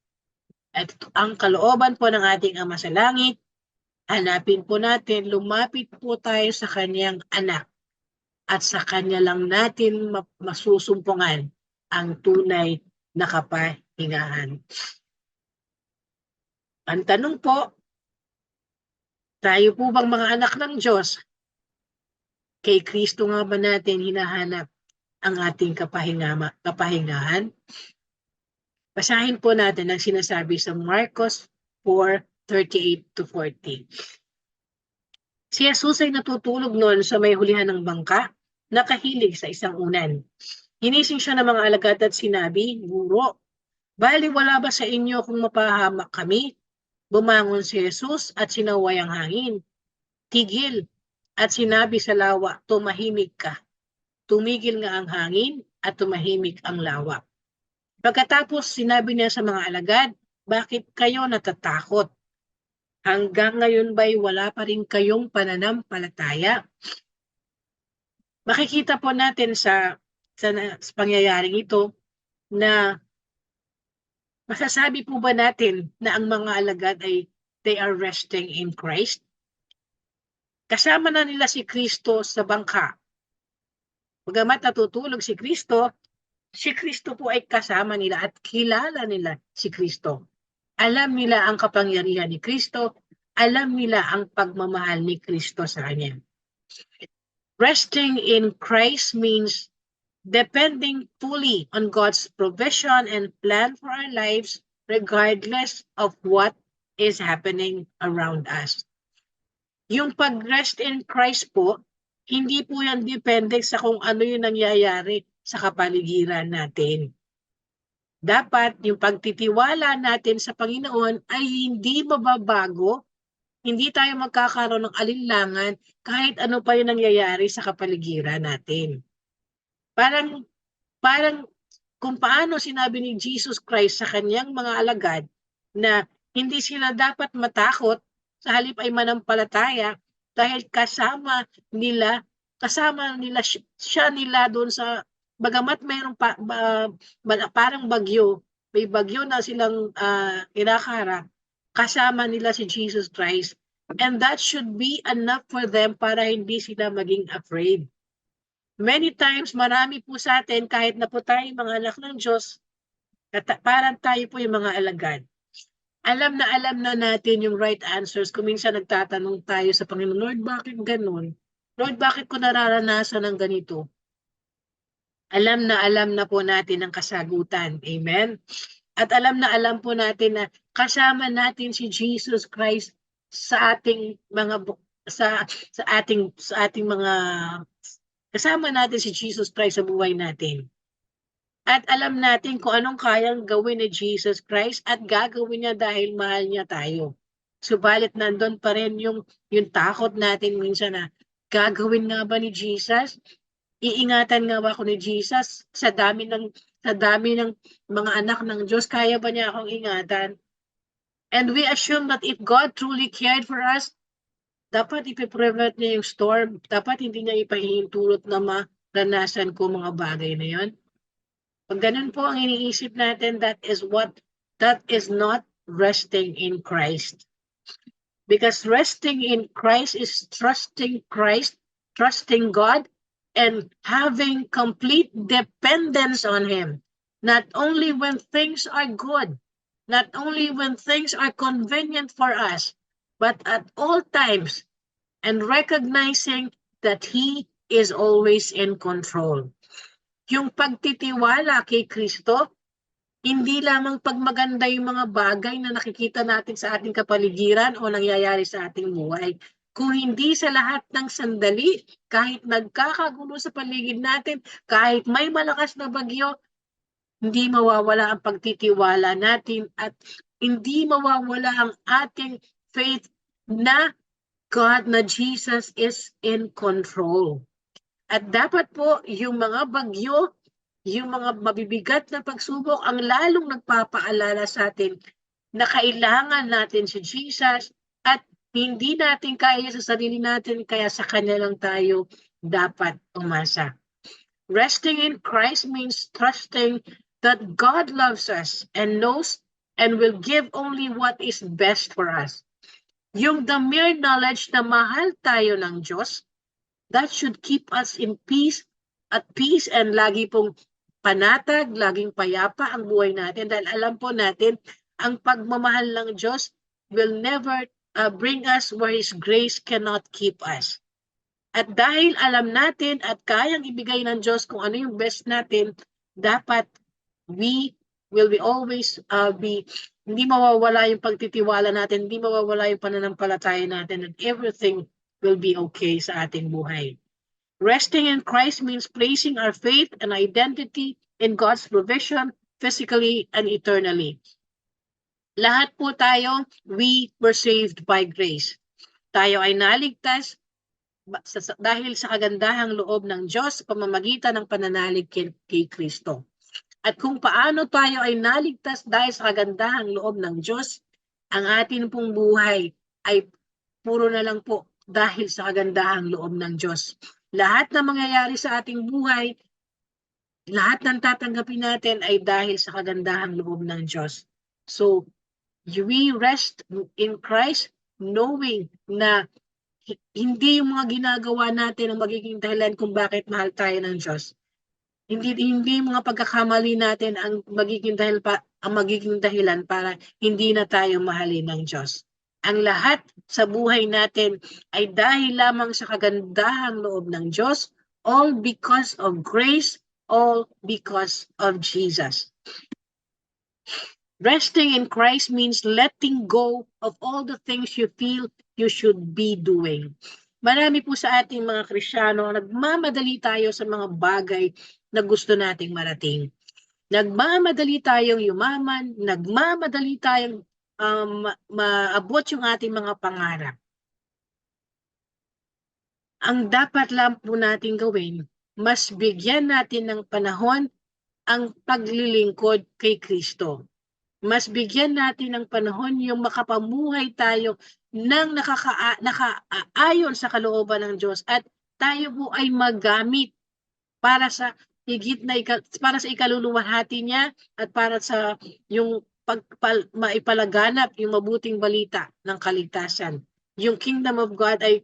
At ang kalooban po ng ating Ama sa Langit, hanapin po natin, lumapit po tayo sa kanyang anak at sa kanya lang natin masusumpungan ang tunay na kapahingahan. Ang tanong po, tayo po bang mga anak ng Diyos? Kay Kristo nga ba natin hinahanap ang ating kapahingahan? Basahin po natin ang sinasabi sa Marcos 4:38-40. Si Jesus ay natutulog noon sa may hulihan ng bangka, nakahilig sa isang unan. Ginising siya ng mga alagad at sinabi, Guro, baliwala ba sa inyo kung mapahamak kami? Bumangon si Jesus at sinaway ang hangin. Tigil at sinabi sa lawa, tumahimik ka. Tumigil nga ang hangin at tumahimik ang lawa. Pagkatapos sinabi niya sa mga alagad, bakit kayo natatakot? Hanggang ngayon ba'y wala pa rin kayong pananampalataya? Makikita po natin sa pangyayaring ito na masasabi po ba natin na ang mga alagad ay they are resting in Christ? Kasama na nila si Kristo sa bangka. Bagamat natutulog si Kristo po ay kasama nila at kilala nila si Kristo. Alam nila ang kapangyarihan ni Kristo, alam nila ang pagmamahal ni Kristo sa kanya. Resting in Christ means depending fully on God's provision and plan for our lives regardless of what is happening around us. Yung pag-rest in Christ po, hindi po yan depende sa kung ano yung nangyayari sa kapaligiran natin. Dapat yung pagtitiwala natin sa Panginoon ay hindi mababago, hindi tayo magkakaroon ng alinlangan kahit ano pa yung nangyayari sa kapaligiran natin. Parang kung paano sinabi ni Jesus Christ sa kanyang mga alagad na hindi sila dapat matakot, sa halip ay manampalataya dahil kasama nila siya doon sa, bagamat mayroong parang bagyo, may bagyo na silang kinakaharap, kasama nila si Jesus Christ, and that should be enough for them para hindi sila maging afraid. Many times, marami po sa atin, kahit na po tayo mga anak ng Diyos, parang tayo po yung mga alagad. Alam na natin yung right answers. Kung minsan nagtatanong tayo sa Panginoon, Lord, bakit ganun? Lord, bakit ko nararanasan ng ganito? Alam na po natin ang kasagutan. Amen? At alam po natin na kasama natin si Jesus Christ sa ating mga kasama natin si Jesus Christ sa buhay natin. At alam natin kung anong kayang gawin ni Jesus Christ at gagawin niya dahil mahal niya tayo. Subalit nandun pa rin yung takot natin minsan na gagawin nga ba ni Jesus? Iingatan nga ba ako ni Jesus sa dami ng mga anak ng Diyos, kaya ba niya akong ingatan? And we assume that if God truly cared for us, dapat ipiprevent niya yung storm, dapat hindi niya ipahihintulot na maranasan ko mga bagay na yon. Pag ganun po ang iniisip natin, that is not resting in Christ. Because resting in Christ is trusting Christ, trusting God, and having complete dependence on Him. Not only when things are good, not only when things are convenient for us, but at all times, and recognizing that He is always in control. Yung pagtitiwala kay Kristo, hindi lamang pag maganda yung mga bagay na nakikita natin sa ating kapaligiran o nangyayari sa ating buhay. Kung hindi sa lahat ng sandali, kahit nagkakagulo sa paligid natin, kahit may malakas na bagyo, hindi mawawala ang pagtitiwala natin at hindi mawawala ang ating faith na God, na Jesus is in control. At dapat po yung mga bagyo, yung mga mabibigat na pagsubok ang lalong nagpapaalala sa atin na kailangan natin si Jesus at hindi natin kaya sa sarili natin, kaya sa Kanya lang tayo dapat umasa. Resting in Christ means trusting that God loves us and knows and will give only what is best for us. Yung the mere knowledge na mahal tayo ng Diyos, that should keep us in peace, at peace, and lagi pong panatag, laging payapa ang buhay natin dahil alam po natin ang pagmamahal ng Diyos will never bring us where His grace cannot keep us. At dahil alam natin at kayang ibigay ng Diyos kung ano yung best natin, dapat we will be always hindi mawawala yung pagtitiwala natin, hindi mawawala yung pananampalataya natin, and everything will be okay sa ating buhay. Resting in Christ means placing our faith and identity in God's provision, physically and eternally. Lahat po tayo, we were saved by grace. Tayo ay naligtas dahil sa kagandahang loob ng Diyos pamamagitan ng pananalig kay Kristo. At kung paano tayo ay naligtas dahil sa kagandahang loob ng Diyos, ang atin pong buhay ay puro na lang po dahil sa kagandahang loob ng Diyos. Lahat na mangyayari sa ating buhay, lahat ng tatanggapin natin ay dahil sa kagandahang loob ng Diyos. So, we rest in Christ knowing na hindi yung mga ginagawa natin ang magiging dahilan kung bakit mahal tayo ng Diyos. Hindi mga pagkakamali natin ang magiging dahilan para hindi na tayo mahalin ng Diyos. Ang lahat sa buhay natin ay dahil lamang sa kagandahang loob ng Diyos, all because of grace, all because of Jesus. Resting in Christ means letting go of all the things you feel you should be doing. Marami po sa ating mga Kristiyano, nagmamadali tayo sa mga bagay na gusto nating marating. Nagmamadali tayong yumaman, nagmamadali tayong maabot yung ating mga pangarap. Ang dapat lang po natin gawin, mas bigyan natin ng panahon ang paglilingkod kay Kristo. Mas bigyan natin ng panahon yung makapamuhay tayo nang nakaayon sa kalooban ng Diyos at tayo po ay magamit para sa para sa ikaluluwalhati niya at para sa yung maipalaganap yung mabuting balita ng kaligtasan. Yung kingdom of God ay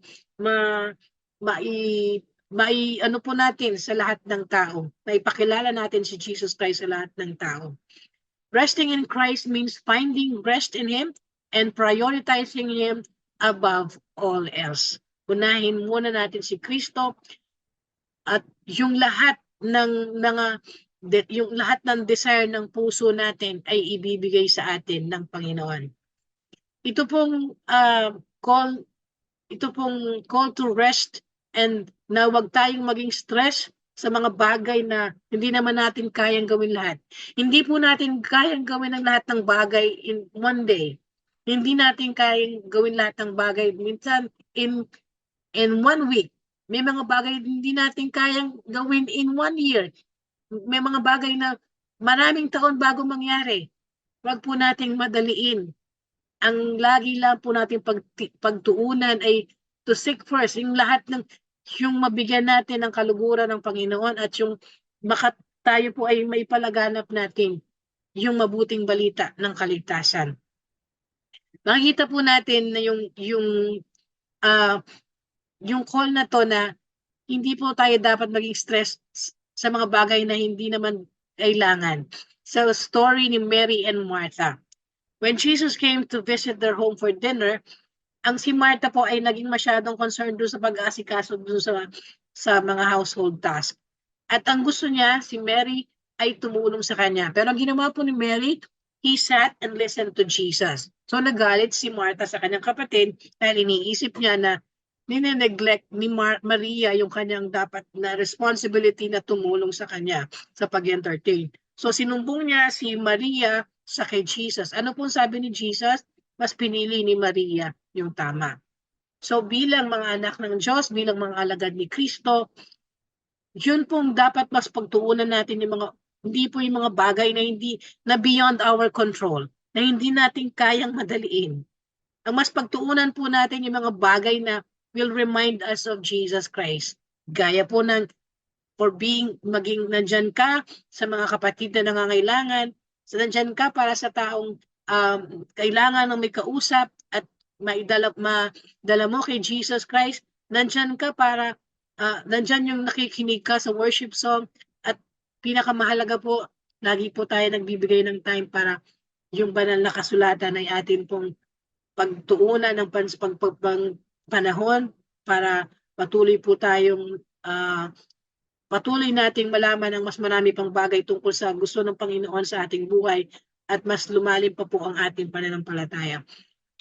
ano po natin sa lahat ng tao. Maipakilala natin si Jesus Christ sa lahat ng tao. Resting in Christ means finding rest in Him and prioritizing Him above all else. Unahin muna natin si Kristo at yung lahat yung lahat ng desire ng puso natin ay ibibigay sa atin ng Panginoon. Ito pong call to rest and na wag tayong maging stress sa mga bagay na hindi naman natin kayang gawin lahat. Hindi po natin kayang gawin ang lahat ng bagay in one day. Hindi natin kayang gawin lahat ng bagay minsan in one week. May mga bagay hindi natin kayang gawin in 1 year. May mga bagay na maraming taon bago mangyari. Huwag po nating madaliin. Ang lagi lang po natin pagtuunan ay to seek first yung lahat ng yung mabigyan natin ng kaluguran ng Panginoon at yung tayo po ay may palaganap natin yung mabuting balita ng kaligtasan. Makikita po natin na yung call na to na hindi po tayo dapat maging stress sa mga bagay na hindi naman kailangan. Sa story ni Mary and Martha. When Jesus came to visit their home for dinner, ang si Martha po ay naging masyadong concerned doon sa pag-aasikaso doon sa mga household task. At ang gusto niya, si Mary, ay tumulong sa kanya. Pero ang ginawa po ni Mary, he sat and listened to Jesus. So nagalit si Martha sa kanyang kapatid dahil iniisip niya na nine-neglect ni Maria yung kanyang dapat na responsibility na tumulong sa kanya sa pag-entertain. So sinumbong niya si Maria sa kay Jesus. Ano pong sabi ni Jesus? Mas pinili ni Maria yung tama. So bilang mga anak ng Diyos, bilang mga alagad ni Kristo, yun pong dapat mas pagtuunan natin yung mga, hindi po yung mga bagay na beyond our control, na hindi natin kayang madaliin. Ang mas pagtuunan po natin yung mga bagay na will remind us of Jesus Christ. Gaya po ng maging nandyan ka sa mga kapatid na nangangailangan, nandyan ka para sa taong kailangan ng may kausap at madala mo kay Jesus Christ, nandyan ka para nandyan yung nakikinig ka sa worship song at pinakamahalaga po, lagi po tayo nagbibigay ng time para yung banal na kasulatan ay atin pong pagtuunan ng panahon para patuloy po tayong patuloy nating malaman ang mas marami pang bagay tungkol sa gusto ng Panginoon sa ating buhay at mas lumalim pa po ang ating pananampalataya.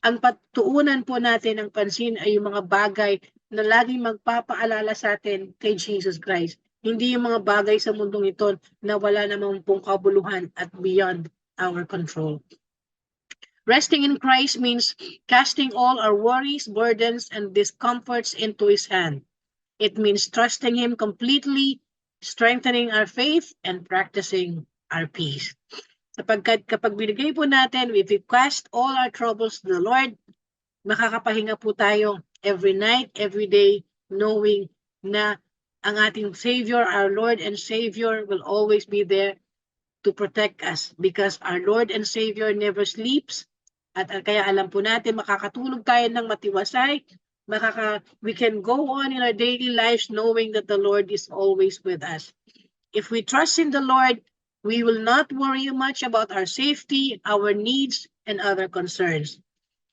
Ang patuunan po natin ng pansin ay yung mga bagay na laging magpapaalala sa atin kay Jesus Christ. Hindi yung mga bagay sa mundong ito na wala namang pong kabuluhan at beyond our control. Resting in Christ means casting all our worries, burdens, and discomforts into His hand. It means trusting Him completely, strengthening our faith, and practicing our peace. Sapagkat kapag binigay po natin, if we cast all our troubles to the Lord, makakapahinga po tayo every night, every day, knowing na ang ating Savior, our Lord and Savior, will always be there to protect us because our Lord and Savior never sleeps. At kaya alam po natin, makakatulog tayo ng matiwasay, we can go on in our daily lives knowing that the Lord is always with us. If we trust in the Lord, we will not worry much about our safety, our needs, and other concerns.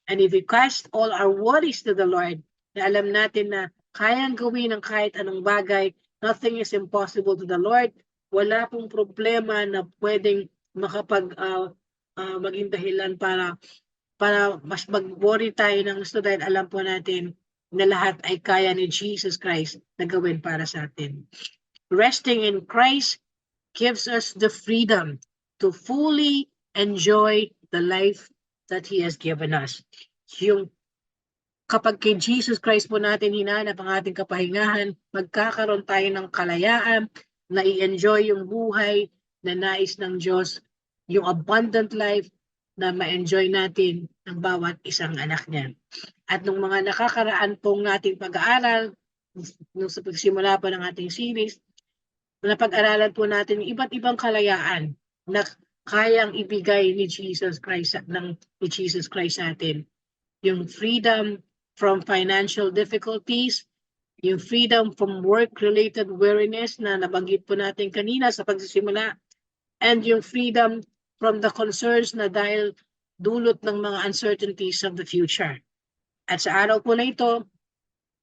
And if we cast all our worries to the Lord, na alam natin na kayang gawin ng kahit anong bagay, nothing is impossible to the Lord, wala pong problema na pwedeng maging dahilan para mas mag-worry tayo ng gusto dahil alam po natin na lahat ay kaya ni Jesus Christ na gawin para sa atin. Resting in Christ gives us the freedom to fully enjoy the life that He has given us. Yung kapag kay Jesus Christ po natin hinanap ang ating kapahingahan, magkakaroon tayo ng kalayaan na i-enjoy yung buhay na nais ng Diyos, yung abundant life na ma-enjoy natin ng bawat isang anak niya. At nung mga nakakaraan pong nating pag-aaral, nung sa pagsimula pa ng ating series, napag-aralan po natin yung iba't ibang kalayaan na kayang ibigay ni Jesus Christ sa atin. Yung freedom from financial difficulties, yung freedom from work-related weariness na nabanggit po natin kanina sa pagsisimula, and yung freedom from the concerns na dahil dulot ng mga uncertainties of the future. At sa araw po na ito,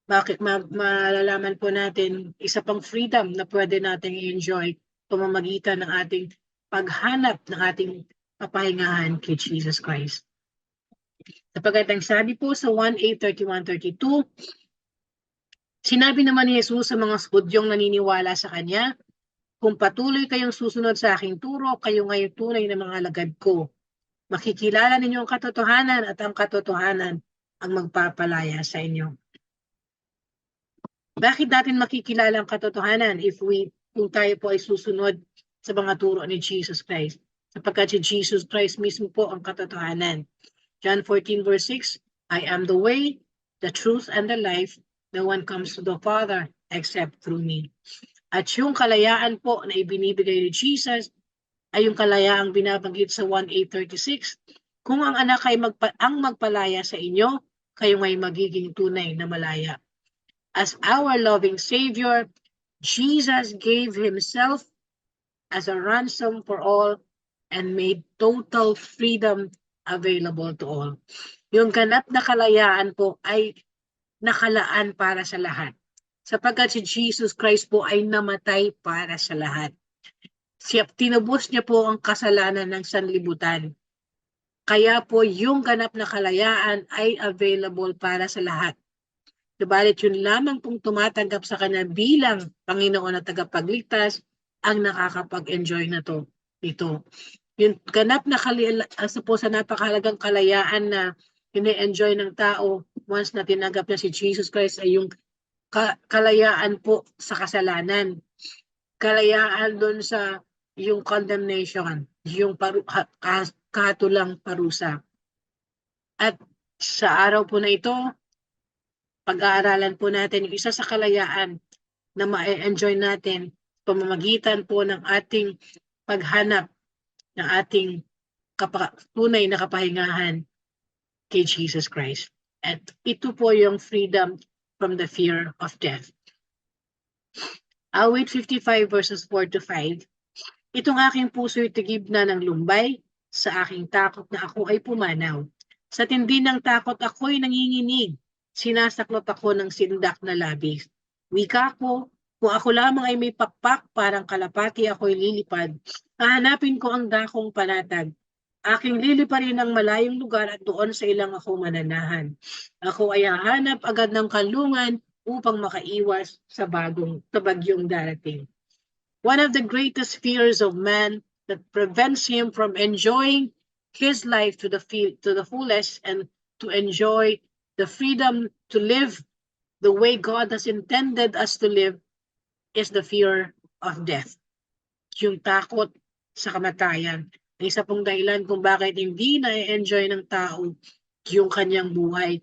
malalaman po natin isa pang freedom na pwede nating i-enjoy pamamagitan ng ating paghanap ng ating kapahingahan kay Jesus Christ. Sapagkat ang sabi po sa 1:8:31-32, Sinabi naman ni Jesus sa mga Hudyong naniniwala sa kanya, kung patuloy kayong susunod sa aking turo, kayo ngayon tunay na mga alagad ko. Makikilala ninyo ang katotohanan at ang katotohanan ang magpapalaya sa inyo. Bakit natin makikilala ang katotohanan kung tayo po ay susunod sa mga turo ni Jesus Christ? Sapagkat si Jesus Christ mismo po ang katotohanan. John 14 verse 6, I am the way, the truth, and the life. No one comes to the Father except through me. At yung kalayaan po na ibinibigay ni Jesus ay yung kalayaang binabanggit sa 1:836. Kung ang anak ay magpalaya sa inyo, kayo ay magiging tunay na malaya. As our loving Savior, Jesus gave himself as a ransom for all and made total freedom available to all. Yung ganap na kalayaan po ay nakalaan para sa lahat. Sapagkat si Jesus Christ po ay namatay para sa lahat. Tinubos niya po ang kasalanan ng sanlibutan. Kaya po yung ganap na kalayaan ay available para sa lahat. Subalit yun lamang pong tumatanggap sa kanya bilang Panginoon at tagapagligtas ang nakakapag-enjoy nito. Yung ganap na sa napakahalagang kalayaan na ini-enjoy ng tao once na tinanggap niya si Jesus Christ ay yung kalayaan po sa kasalanan. Kalayaan doon sa yung condemnation, yung katulang parusa. At sa araw po na ito, pag-aaralan po natin yung isa sa kalayaan na ma-enjoy natin pamamagitan po ng ating paghanap ng ating tunay na kapahingahan kay Jesus Christ. At ito po yung freedom from the fear of death. Awit 55 verses 4-5. Itong aking puso'y tigib na ng lumbay, sa aking takot na ako ay pumanaw. Sa tindi ng takot ako'y nanginginig, sinasaklot ako ng sindak na labis. Wika ko, kung ako lamang ay may pakpak, parang kalapati ako'y lilipad. Hahanapin ko ang dakong panatag. Aking liliparin ng malayong lugar at doon sa ilang ako mananahan. Ako ay hahanap agad ng kalungan upang makaiwas sa bagyong darating. One of the greatest fears of man that prevents him from enjoying his life to the fullest and to enjoy the freedom to live the way God has intended us to live is the fear of death. Yung takot sa kamatayan. Isa pong dahilan kung bakit hindi na-enjoy ng tao yung kanyang buhay,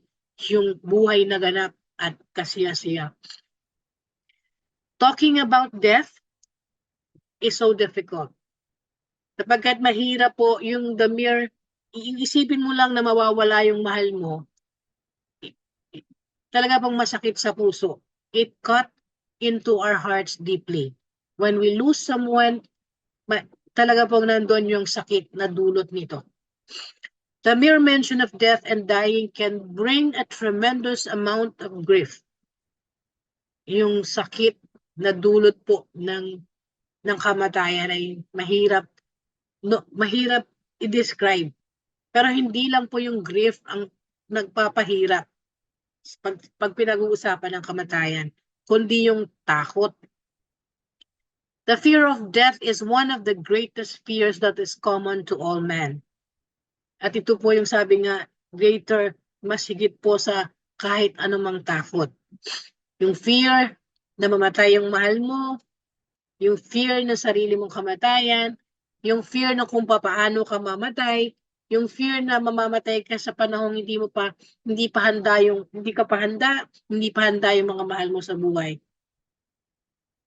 yung buhay na ganap at kasiya-siya. Talking about death is so difficult. Sapagkat mahirap po yung the mere, iisipin mo lang na mawawala yung mahal mo, talaga pong masakit sa puso. It cut into our hearts deeply. When we lose someone, talaga pong nandun yung sakit na dulot nito. The mere mention of death and dying can bring a tremendous amount of grief. Yung sakit na dulot po ng kamatayan ay mahirap i-describe. Pero hindi lang po yung grief ang nagpapahirap pag pinag-uusapan ng kamatayan, kundi yung takot. The fear of death is one of the greatest fears that is common to all men. At ito po yung sabi nga, greater, mas higit po sa kahit anumang takot. Yung fear na mamatay yung mahal mo, yung fear na sarili mong kamatayan, yung fear na kung paano ka mamatay, yung fear na mamamatay ka sa panahong hindi ka handa yung mga mahal mo sa buhay.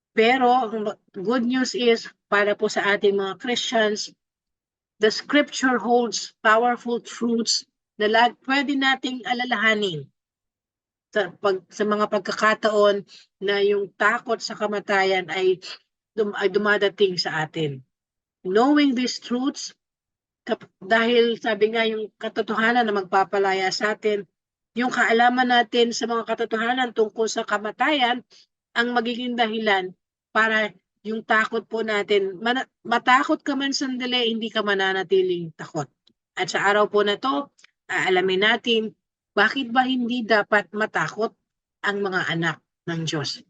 Pero good news is, para po sa ating mga Christians, the scripture holds powerful truths na pwede nating alalahanin sa mga pagkakataon na yung takot sa kamatayan ay dumadating sa atin. Knowing these truths, dahil sabi nga yung katotohanan na magpapalaya sa atin, yung kaalaman natin sa mga katotohanan tungkol sa kamatayan, ang magiging dahilan para yung takot po natin, matakot ka man sandali, hindi ka mananatiling takot. At sa araw po na to, aalamin natin, bakit ba hindi dapat matakot ang mga anak ng Diyos.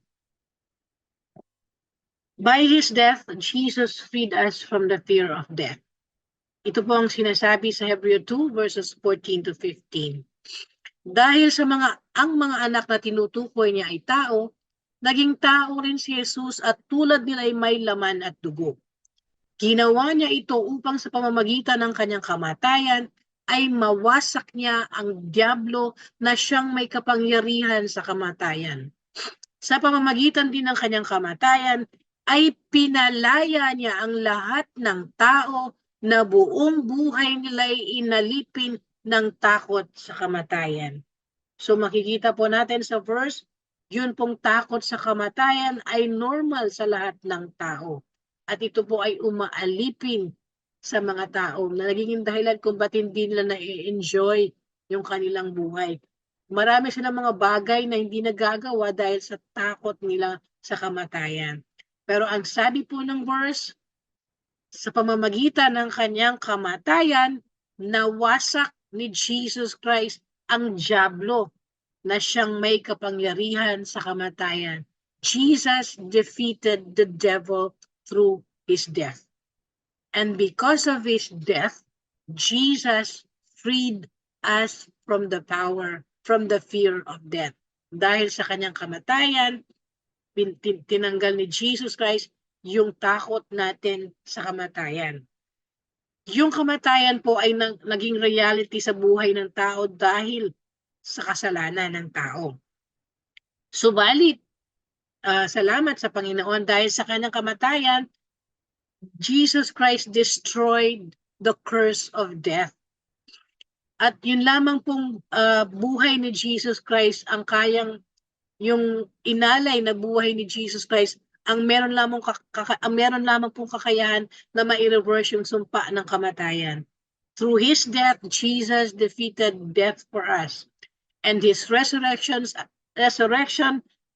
By His death, Jesus freed us from the fear of death. Ito po ang sinasabi sa Hebreo 2 verses 14 to 15. Dahil sa ang mga anak na tinutukoy niya ay tao, naging tao rin si Jesus at tulad nila ay may laman at dugo. Ginawa niya ito upang sa pamamagitan ng kanyang kamatayan ay mawasak niya ang diablo na siyang may kapangyarihan sa kamatayan. Sa pamamagitan din ng kanyang kamatayan ay pinalaya niya ang lahat ng tao na buong buhay nila ay inalipin ng takot sa kamatayan. So makikita po natin sa verse, yun pong takot sa kamatayan ay normal sa lahat ng tao. At ito po ay umaalipin sa mga tao na nagiging dahilan kung ba't hindi nila na-enjoy yung kanilang buhay. Marami silang mga bagay na hindi nagagawa dahil sa takot nila sa kamatayan. Pero ang sabi po ng verse, sa pamamagitan ng kanyang kamatayan, nawasak ni Jesus Christ ang diablo na siyang may kapangyarihan sa kamatayan. Jesus defeated the devil through his death. And because of his death, Jesus freed us from the power, from the fear of death. Dahil sa kanyang kamatayan, tinanggal ni Jesus Christ yung takot natin sa kamatayan. Yung kamatayan po ay naging reality sa buhay ng tao dahil sa kasalanan ng tao. Subalit, salamat sa Panginoon dahil sa kanyang kamatayan, Jesus Christ destroyed the curse of death. At yun lamang pong buhay ni Jesus Christ ang kayang, yung inalay na buhay ni Jesus Christ, ang meron lamang pong kakayahan na ma-reverse yung sumpa ng kamatayan. Through his death, Jesus defeated death for us. And his resurrection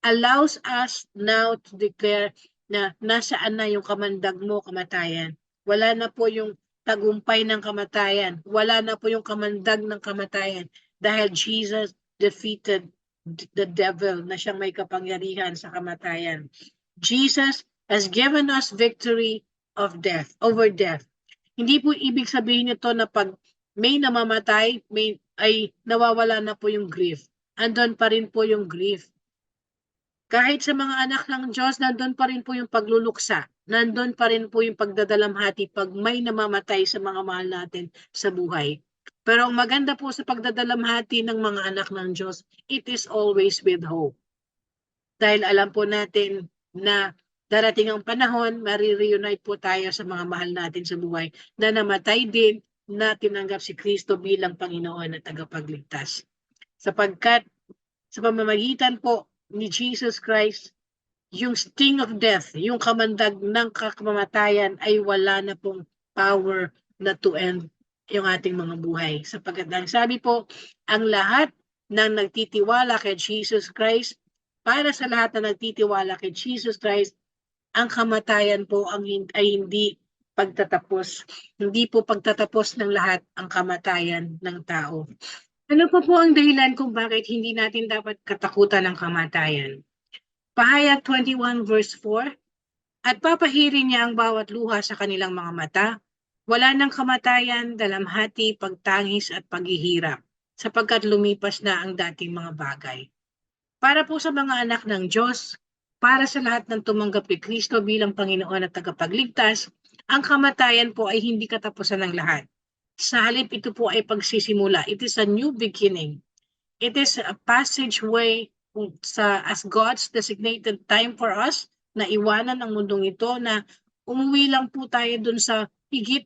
allows us now to declare na nasaan na yung kamandag mo, kamatayan. Wala na po yung tagumpay ng kamatayan. Wala na po yung kamandag ng kamatayan dahil Jesus defeated the devil na siyang may kapangyarihan sa kamatayan. Jesus has given us victory of death, over death. Hindi po ibig sabihin nito na pag may namamatay, ay nawawala na po yung grief. Andun pa rin po yung grief. Kahit sa mga anak ng Diyos, nandun pa rin po yung pagluluksa. Nandun pa rin po yung pagdadalamhati pag may namamatay sa mga mahal natin sa buhay. Pero ang maganda po sa pagdadalamhati ng mga anak ng Diyos, it is always with hope. Dahil alam po natin na darating ang panahon, marireunite po tayo sa mga mahal natin sa buhay na namatay din na tinanggap si Kristo bilang Panginoon at tagapagligtas. Sapagkat sa pamamagitan po ni Jesus Christ, yung sting of death, yung kamandag ng kamatayan ay wala na pong power na to end yung ating mga buhay. Sapagkat ang sabi po, ang lahat ng nagtitiwala kay Jesus Christ, para sa lahat na nagtitiwala kay Jesus Christ, ang kamatayan po ay hindi pagtatapos. Hindi po pagtatapos ng lahat ang kamatayan ng tao. Ano pa po ang dahilan kung bakit hindi natin dapat katakutan ng kamatayan? Pahayag 21 verse 4, at papahirin niya ang bawat luha sa kanilang mga mata. Wala ng kamatayan, dalamhati, pagtangis at paghihirap, sapagkat lumipas na ang dating mga bagay. Para po sa mga anak ng Diyos, para sa lahat ng tumanggap kay Kristo bilang Panginoon at tagapagligtas, ang kamatayan po ay hindi katapusan ng lahat. Sa halip ito po ay pagsisimula. It is a new beginning. It is a passageway as God's designated time for us na iwanan ang mundong ito, na umuwi lang po tayo dun sa higit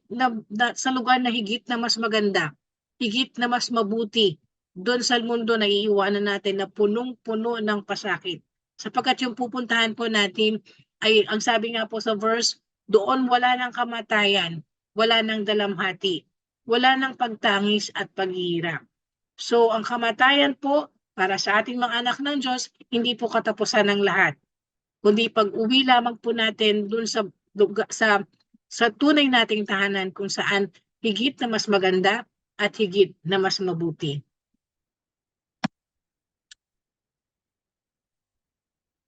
sa lugar na higit na mas maganda, higit na mas mabuti, doon sa mundo na iiwanan natin na punong-puno ng pasakit. Sapagkat yung pupuntahan po natin ay, ang sabi nga po sa verse, doon wala ng kamatayan, wala ng dalamhati, wala ng pagtangis at paghihirap. So ang kamatayan po para sa ating mga anak ng Diyos, hindi po katapusan ng lahat, kundi pag-uwi lamang po natin doon sa tunay nating tahanan kung saan higit na mas maganda at higit na mas mabuti.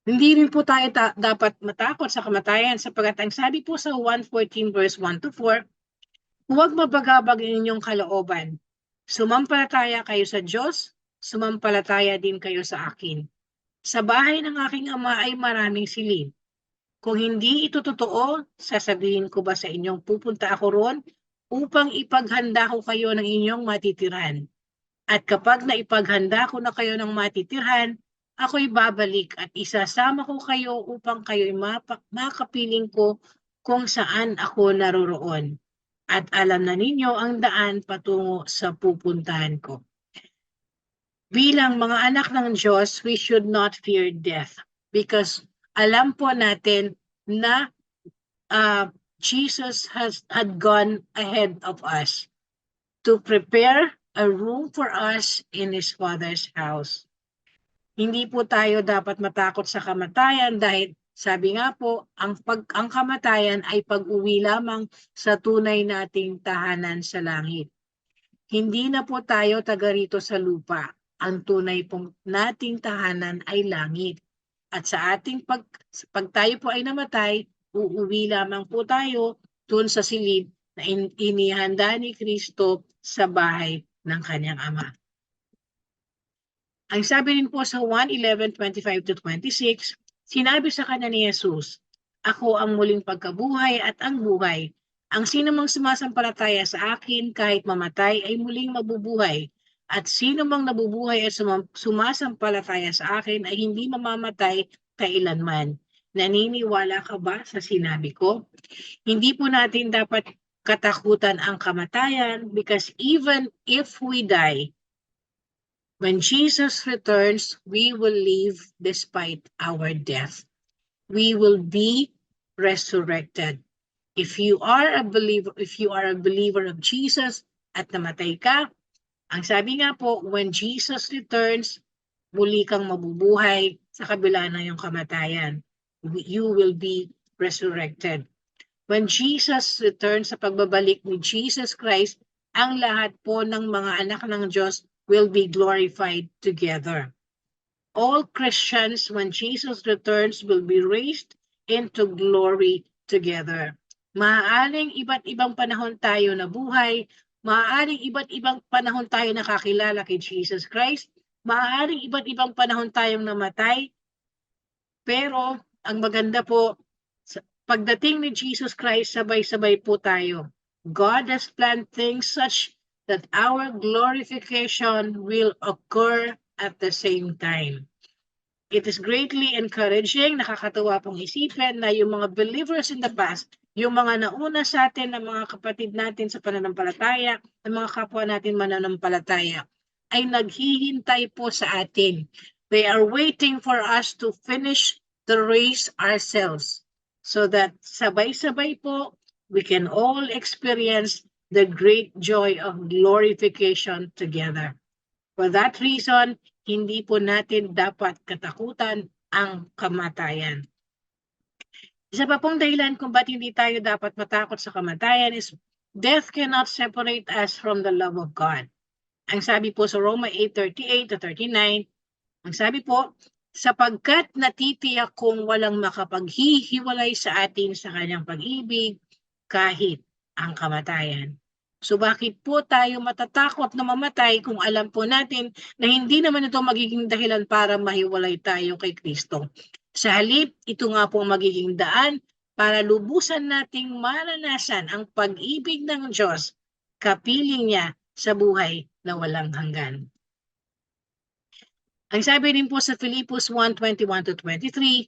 Hindi rin po tayo dapat matakot sa kamatayan sapagkat ang sabi po sa 1:14 verse 1 to 4, huwag mabagabag ang inyong kalooban. Sumampalataya kayo sa Diyos, sumampalataya din kayo sa akin. Sa bahay ng aking ama ay maraming silid. Kung hindi ito totoo, sasabihin ko ba sa inyong pupunta ako roon upang ipaghanda ko kayo ng inyong matitirhan. At kapag naipaghanda ko na kayo ng matitirhan, ako'y babalik at isasama ko kayo upang kayo'y makapiling ko kung saan ako naroroon. At alam na ninyo ang daan patungo sa pupuntahan ko. Bilang mga anak ng Diyos, we should not fear death because alam po natin na Jesus had gone ahead of us to prepare a room for us in His Father's house. Hindi po tayo dapat matakot sa kamatayan dahil sabi nga po, ang kamatayan ay pag-uwi lamang sa tunay nating tahanan sa langit. Hindi na po tayo taga rito sa lupa. Ang tunay pong nating tahanan ay langit. At sa ating pag tayo po ay namatay, uuwi lamang po tayo doon sa silid na inihanda ni Kristo sa bahay ng kanyang Ama. Ang sabi rin po sa 1:11:25-26, sinabi sa kanya ni Jesus, ako ang muling pagkabuhay at ang buhay. Ang sino mang sumasampalataya sa akin kahit mamatay ay muling mabubuhay. At sino mang nabubuhay at sumasampalataya sa akin ay hindi mamamatay kailanman. Naniniwala ka ba sa sinabi ko? Hindi po natin dapat katakutan ang kamatayan because even if we die, when Jesus returns, we will live despite our death. We will be resurrected. If you are a believer of Jesus at namatay ka, ang sabi nga po, when Jesus returns, muli kang mabubuhay sa kabila ng iyong kamatayan. You will be resurrected. When Jesus returns sa pagbabalik ni Jesus Christ, ang lahat po ng mga anak ng Diyos will be glorified together. All Christians, when Jesus returns, will be raised into glory together. Maaaring iba't ibang panahon tayo nabuhay, maaaring iba't ibang panahon tayo nakakilala kay Jesus Christ, maaaring iba't ibang panahon tayong namatay, pero ang maganda po, pagdating ni Jesus Christ, sabay-sabay po tayo. God has planned things such that our glorification will occur at the same time. It is greatly encouraging, nakakatuwa pong isipin na yung mga believers in the past, yung mga nauna sa atin, ng mga kapatid natin sa pananampalataya, ng mga kapwa natin mananampalataya, ay naghihintay po sa atin. They are waiting for us to finish the race ourselves so that sabay-sabay po, we can all experience the great joy of glorification together. For that reason, hindi po natin dapat katakutan ang kamatayan. Isa pa pong dahilan kung ba't hindi tayo dapat matakot sa kamatayan is death cannot separate us from the love of God. Ang sabi po sa Roma 8:38-39, ang sabi po, sapagkat natitiyak kong walang makapaghihiwalay sa atin sa kanyang pag-ibig kahit ang kamatayan. So bakit po tayo matatakot na mamatay kung alam po natin na hindi naman ito magiging dahilan para mahiwalay tayo kay Kristo? Sa halip, ito nga po magiging daan para lubusan nating maranasan ang pag-ibig ng Diyos, kapiling niya sa buhay na walang hanggan. Ang sabi rin po sa Filipos 1:21-23,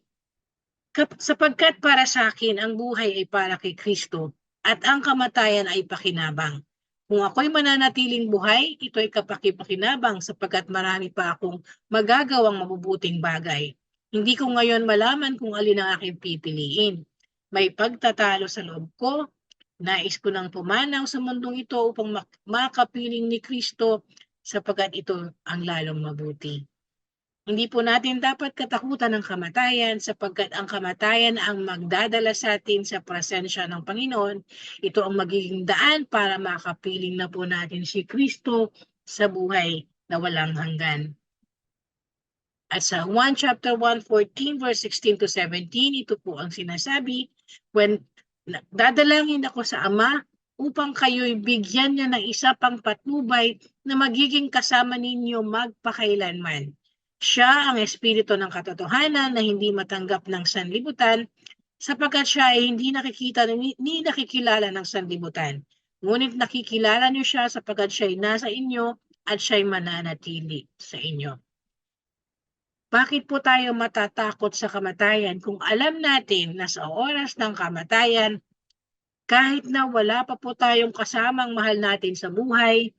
sapagkat para sa akin ang buhay ay para kay Kristo at ang kamatayan ay pakinabang. Kung ako'y mananatiling buhay, ito ay kapakipakinabang sapagkat marami pa akong magagawang mabubuting bagay. Hindi ko ngayon malaman kung alin ang aking pipiliin. May pagtatalo sa loob ko, nais ko nang pumanaw sa mundong ito upang makapiling ni Kristo sapagkat ito ang lalong mabuti. Hindi po natin dapat katakutan ng kamatayan sapagkat ang kamatayan ang magdadala sa atin sa presensya ng Panginoon. Ito ang magiging daan para makapiling na po natin si Kristo sa buhay na walang hanggan. At sa 1 chapter 1:14 verse 16 to 17, ito po ang sinasabi, when dadalangin ako sa Ama upang kayo'y bigyan niya ng isa pang patnubay na magiging kasama ninyo magpakailanman. Siya ang espiritu ng katotohanan na hindi matanggap ng sanlibutan sapagkat siya ay hindi nakikita ni nakikilala ng sanlibutan. Ngunit nakikilala niyo siya sapagkat siya ay nasa inyo at siya ay mananatili sa inyo. Bakit po tayo matatakot sa kamatayan kung alam natin na sa oras ng kamatayan, kahit na wala pa po tayong kasamang mahal natin sa buhay,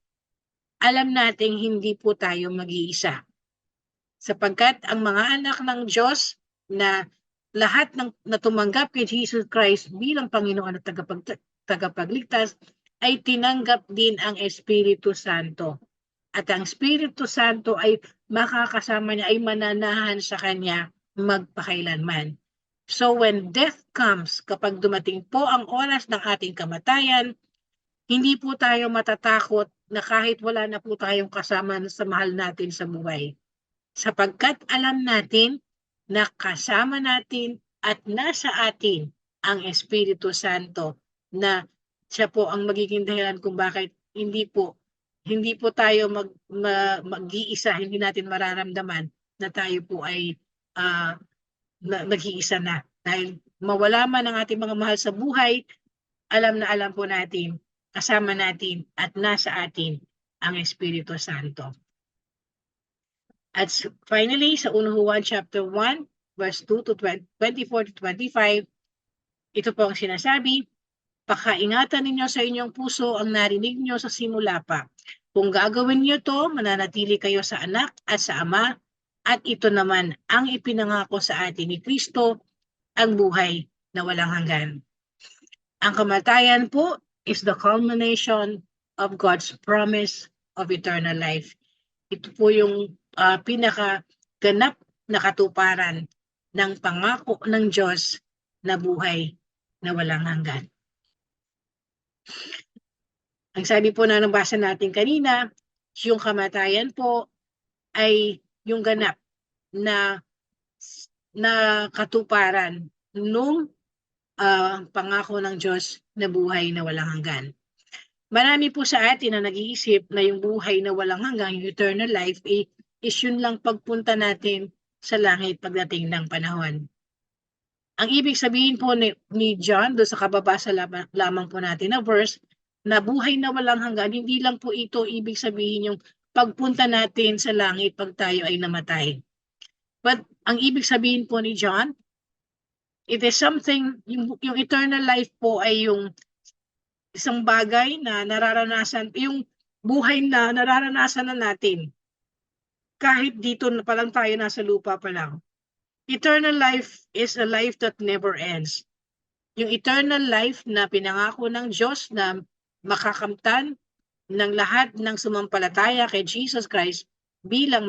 alam nating hindi po tayo mag-iisa. Sapagkat ang mga anak ng Diyos na lahat na tumanggap kay Jesus Christ bilang Panginoon at tagapagligtas ay tinanggap din ang Espiritu Santo. At ang Espiritu Santo ay makakasama niya, ay mananahan sa kanya magpakailanman. So when death comes, kapag dumating po ang oras ng ating kamatayan, hindi po tayo matatakot na kahit wala na po tayong kasama sa mahal natin sa buhay. Sapagkat alam natin na kasama natin at nasa atin ang Espiritu Santo na siya po ang magiging dahilan kung bakit hindi po tayo mag-iisa, hindi natin mararamdaman na tayo po ay nag-iisa na. Dahil mawala man ang ating mga mahal sa buhay, alam na alam po natin, kasama natin at nasa atin ang Espiritu Santo. At finally, sa 1 Juan chapter 1, verse 2 to 24 to 25, ito po ang sinasabi, pakaingatan ninyo sa inyong puso ang narinig nyo sa simula pa. Kung gagawin niyo to, mananatili kayo sa anak at sa ama, at ito naman ang ipinangako sa atin ni Kristo, ang buhay na walang hanggan. Ang kamatayan po is the culmination of God's promise of eternal life. Ito po yung pinakaganap na katuparan ng pangako ng Diyos na buhay na walang hanggan. Ang sabi po na nabasa natin kanina, yung kamatayan po ay yung ganap na katuparan nung pangako ng Diyos na buhay na walang hanggan. Marami po sa atin na nag-iisip na yung buhay na walang hanggan, yung eternal life, is yun lang pagpunta natin sa langit pagdating ng panahon. Ang ibig sabihin po ni John, doon sa kababasa lamang po natin na verse, na buhay na walang hanggan, hindi lang po ito ibig sabihin yung pagpunta natin sa langit pag tayo ay namatay. But ang ibig sabihin po ni John, it is something, yung eternal life po ay yung isang bagay na nararanasan, yung buhay na nararanasan na natin. Kahit dito na pa lang tayo nasa lupa pa lang. Eternal life is a life that never ends. Yung eternal life na pinangako ng Diyos na makakamtan ng lahat ng sumampalataya kay Jesus Christ bilang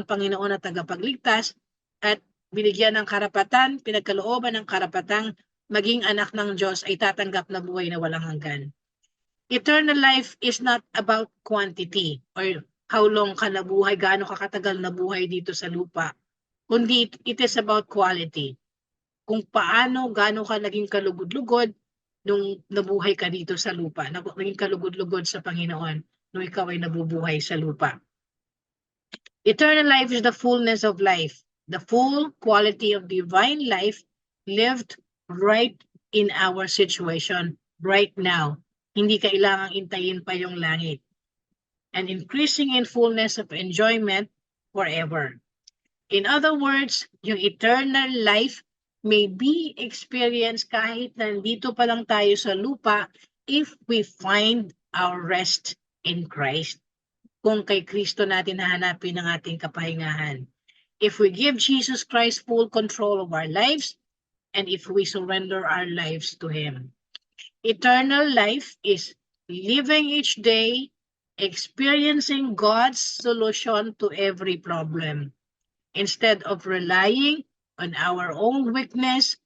Panginoon at tagapagligtas at binigyan ng karapatan, pinagkalooban ng karapatang maging anak ng Diyos ay tatanggap na buhay na walang hanggan. Eternal life is not about quantity or how long ka nabuhay, gaano ka katagal na buhay dito sa lupa. Kundi it is about quality. Kung gaano ka naging kalugod-lugod nung nabuhay ka dito sa lupa, naging kalugod-lugod sa Panginoon nung ikaw ay nabubuhay sa lupa. Eternal life is the fullness of life, the full quality of divine life lived right in our situation right now. Hindi kailangang intayin pa yung langit. And increasing in fullness of enjoyment forever. In other words, yung eternal life may be experienced kahit nandito pa lang tayo sa lupa if we find our rest in Christ. Kung kay Kristo natin hahanapin ang ating kapahingahan. If we give Jesus Christ full control of our lives, and if we surrender our lives to Him. Eternal life is living each day, experiencing God's solution to every problem, instead of relying on our own weakness,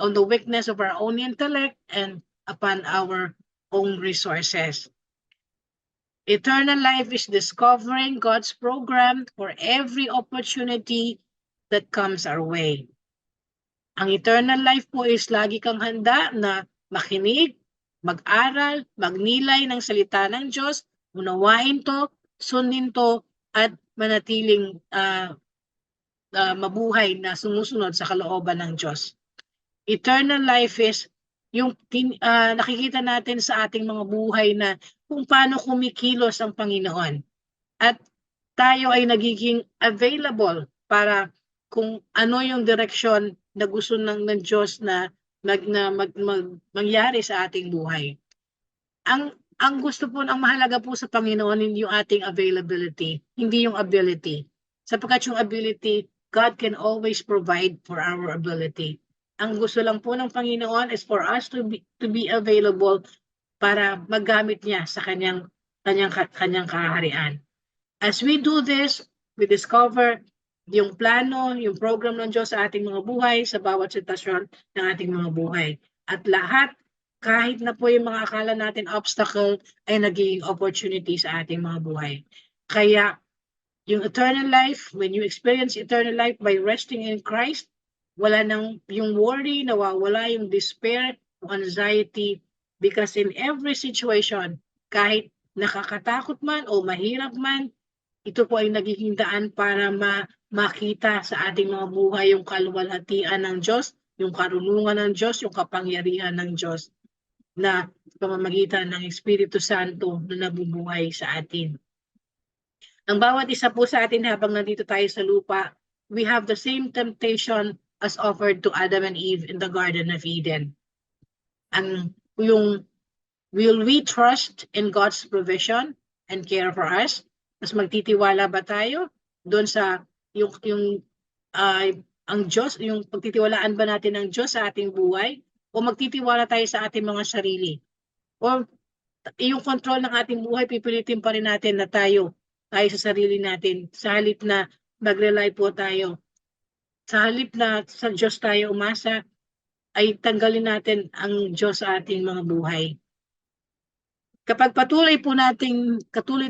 on the weakness of our own intellect, and upon our own resources. Eternal life is discovering God's program for every opportunity that comes our way. Ang eternal life po is lagi kang handa na makinig, mag-aral, magnilay ng salita ng Diyos, unawain to, sundin to, at manatiling mabuhay na sumusunod sa kalooban ng Diyos. Eternal life is yung nakikita natin sa ating mga buhay na kung paano kumikilos ang Panginoon. At tayo ay nagiging available para kung ano yung direksyon na gusto ng Diyos na mangyari sa ating buhay. Ang gusto po, ang mahalaga po sa Panginoon hindi yung ating availability, hindi yung ability. Sapagkat yung ability, God can always provide for our ability. Ang gusto lang po ng Panginoon is for us to be available para maggamit niya sa kanyang kaharian. As we do this, we discover yung plano, yung program ng Diyos sa ating mga buhay, sa bawat sitwasyon ng ating mga buhay. At lahat, kahit na po yung mga akala natin obstacle, ay naging opportunity sa ating mga buhay. Kaya, yung eternal life, when you experience eternal life by resting in Christ, wala nang yung worry, nawawala yung despair, yung anxiety, because in every situation, kahit nakakatakot man o mahirap man, ito po ay nagiging daan para makita sa ating mga buhay yung kaluwalhatian ng Diyos, yung karunungan ng Diyos, yung kapangyarihan ng Diyos na pamamagitan ng Espiritu Santo na nabubuhay sa atin. Ang bawat isa po sa atin habang nandito tayo sa lupa, we have the same temptation as offered to Adam and Eve in the Garden of Eden. Will we trust in God's provision and care for us? Mas magtitiwala ba tayo doon sa ang Diyos, yung pagtitiwalaan ba natin ng Diyos sa ating buhay? O magtitiwala tayo sa ating mga sarili? O yung control ng ating buhay, pipilitin pa rin natin na tayo sa sarili natin, sa halip na mag-rely po tayo. Sa halip na sa Diyos tayo umasa, ay tanggalin natin ang Diyos sa ating mga buhay. Kapag patuloy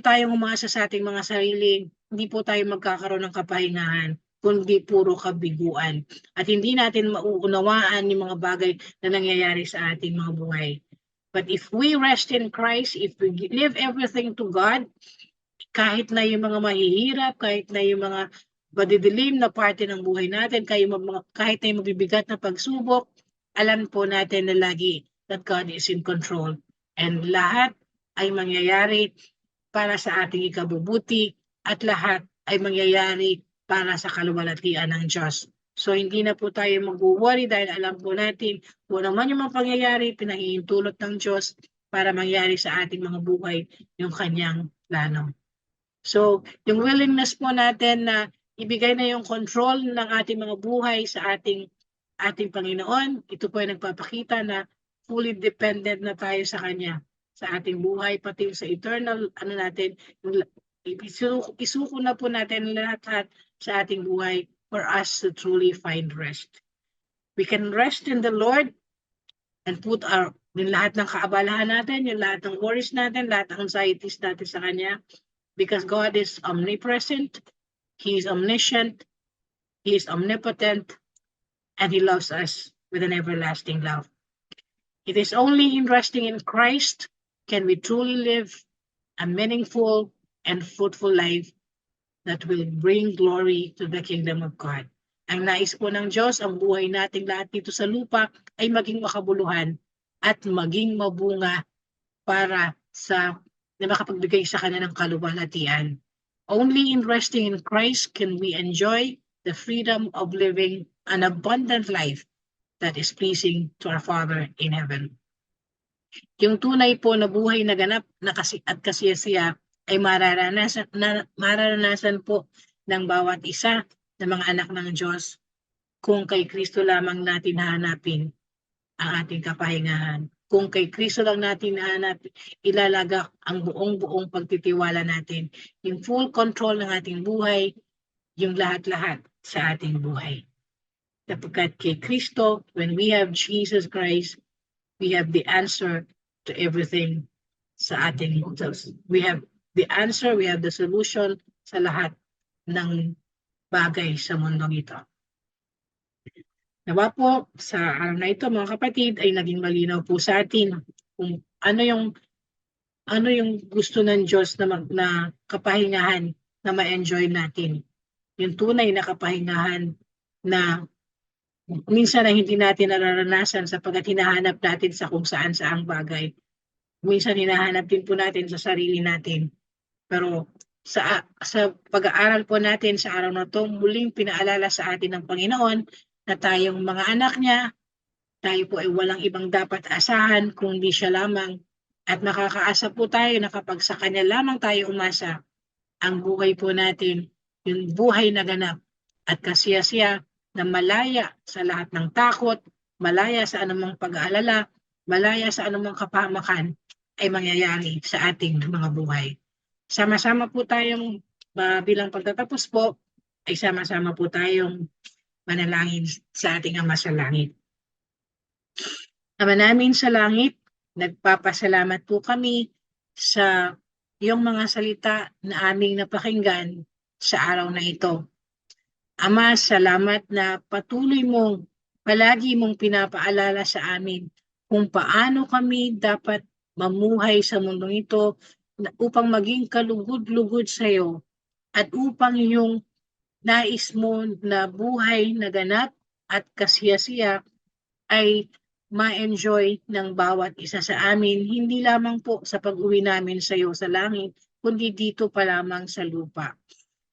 tayong umasa sa ating mga sarili, hindi po tayo magkakaroon ng kapahingahan, kundi puro kabiguan. At hindi natin mauunawaan yung mga bagay na nangyayari sa ating mga buhay. But if we rest in Christ, if we live everything to God, kahit na yung mga mahihirap, kahit na yung mga madidilim na parte ng buhay natin, kahit na yung mabibigat na pagsubok, alam po natin na lagi that God is in control. And lahat ay mangyayari para sa ating ikabubuti at lahat ay mangyayari para sa kaluwalhatian ng Diyos. So hindi na po tayo mag-worry dahil alam po natin kung naman yung mga pangyayari, pinahihintulot ng Diyos para mangyari sa ating mga buhay yung kanyang plano. So yung willingness po natin na ibigay na yung control ng ating mga buhay sa ating Panginoon, ito po ay nagpapakita na fully dependent na tayo sa Kanya, sa ating buhay, pati sa eternal, isuko na po natin lahat sa ating buhay for us to truly find rest. We can rest in the Lord and put yung lahat ng kaabalahan natin, yung lahat ng worries natin, lahat ng anxieties natin sa Kanya, because God is omnipresent, He is omniscient, He is omnipotent, and He loves us with an everlasting love. It is only in resting in Christ can we truly live a meaningful and fruitful life that will bring glory to the kingdom of God. Ang nais po ng Diyos, ang buhay nating lahat dito sa lupa ay maging makabuluhan at maging mabunga para na makapagbigay sa Kanya ng kaluwalhatian. Only in resting in Christ can we enjoy the freedom of living an abundant life that is pleasing to our Father in heaven. Yung tunay po na buhay na ganap at kasiyasiya ay mararanasan po ng bawat isa ng mga anak ng Diyos kung kay Kristo lamang natin hahanapin ang ating kapahingahan. Kung kay Kristo lang natin ilalagak ang buong pagtitiwala natin, yung full control ng ating buhay, yung lahat-lahat sa ating buhay. Sapagkat kay Kristo, when we have Jesus Christ, we have the answer to everything sa ating. We have the answer, we have the solution sa lahat ng bagay sa mundong ito. Nawa po sa araw na ito mga kapatid ay naging malinaw po sa atin kung ano yung gusto ng Diyos na kapahingahan na ma-enjoy natin. Yung tunay na kapahingahan na minsan ay hindi natin nararanasan sapagkat hinahanap natin sa kung saan-saang bagay. Minsan hinahanap din po natin sa sarili natin. Pero sa pag-aaral po natin sa araw na to, muling pinaalala sa atin ng Panginoon na tayong mga anak niya, tayo po ay walang ibang dapat asahan kundi siya lamang. At makakaasa po tayo na kapag sa Kanya lamang tayo umasa, ang buhay po natin, yung buhay na ganap at kasiyasiya na malaya sa lahat ng takot, malaya sa anumang pag-aalala, malaya sa anumang kapahamakan ay mangyayari sa ating mga buhay. Sama-sama po tayong bilang pagtatapos po, ay sama-sama po tayong manalangin sa ating Ama sa Langit. Ama namin sa langit, nagpapasalamat po kami sa iyong mga salita na aming napakinggan sa araw na ito. Ama, salamat na patuloy palagi mong pinapaalala sa amin kung paano kami dapat mamuhay sa mundong ito upang maging kalugod-lugod sa iyo at upang yung nais mo na buhay na ganap at kasiyasiya ay ma-enjoy ng bawat isa sa amin, hindi lamang po sa pag-uwi namin sa iyo sa langit, kundi dito pa lamang sa lupa.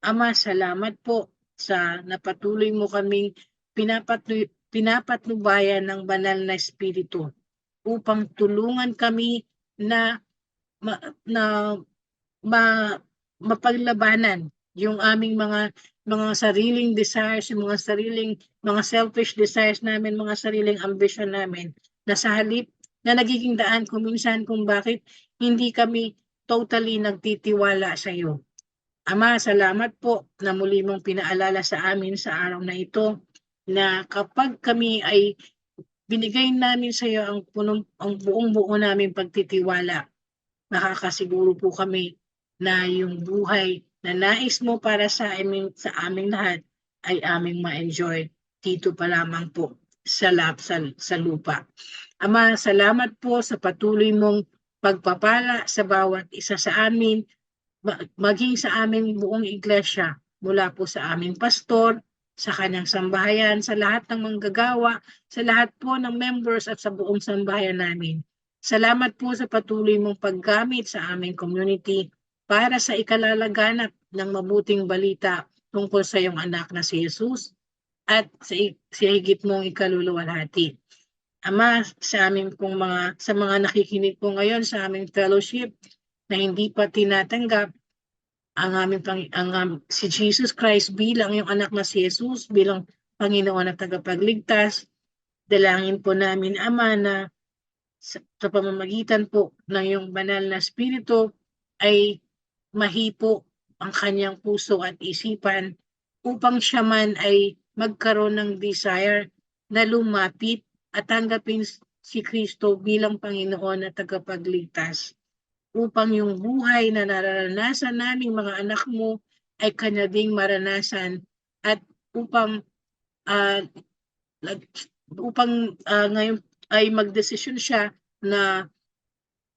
Ama, salamat po sa napatuloy mo kaming pinapatnubayan ng banal na espiritu upang tulungan kami na mapaglabanan yung aming mga sariling desires, yung mga selfish desires namin, mga sariling ambition namin, na sa halip na nagiging daan kuminsan kung bakit hindi kami totally nagtitiwala sa iyo. Ama, salamat po na muli mong pinaalala sa amin sa araw na ito na kapag kami ay binigay namin sa iyo ang buong-buo namin pagtitiwala, nakakasiguro po kami na yung buhay na nais mo para sa aming lahat ay aming ma-enjoy dito pa lamang po sa lupa. Ama, salamat po sa patuloy mong pagpapala sa bawat isa sa amin, maging sa aming buong iglesia, mula po sa aming pastor, sa kanyang sambahayan, sa lahat ng manggagawa, sa lahat po ng members at sa buong sambahayan namin. Salamat po sa patuloy mong paggamit sa aming community para sa ikalalaganap ng mabuting balita tungkol sa iyong anak na si Jesus at sa higit mong ikaluluwalhati. Ama, sa mga nakikinig po ngayon sa aming fellowship na hindi pa tinatanggap si Jesus Christ bilang iyong anak na si Jesus, bilang Panginoon at tagapagligtas, dalangin po namin, Ama, na sa pamamagitan po ng iyong banal na espiritu ay mahipo ang kanyang puso at isipan upang siya man ay magkaroon ng desire na lumapit at tanggapin si Kristo bilang Panginoon at tagapagligtas, upang yung buhay na nararanasan naming mga anak mo ay kanya ding maranasan, at upang ngayon ay magdesisyon siya na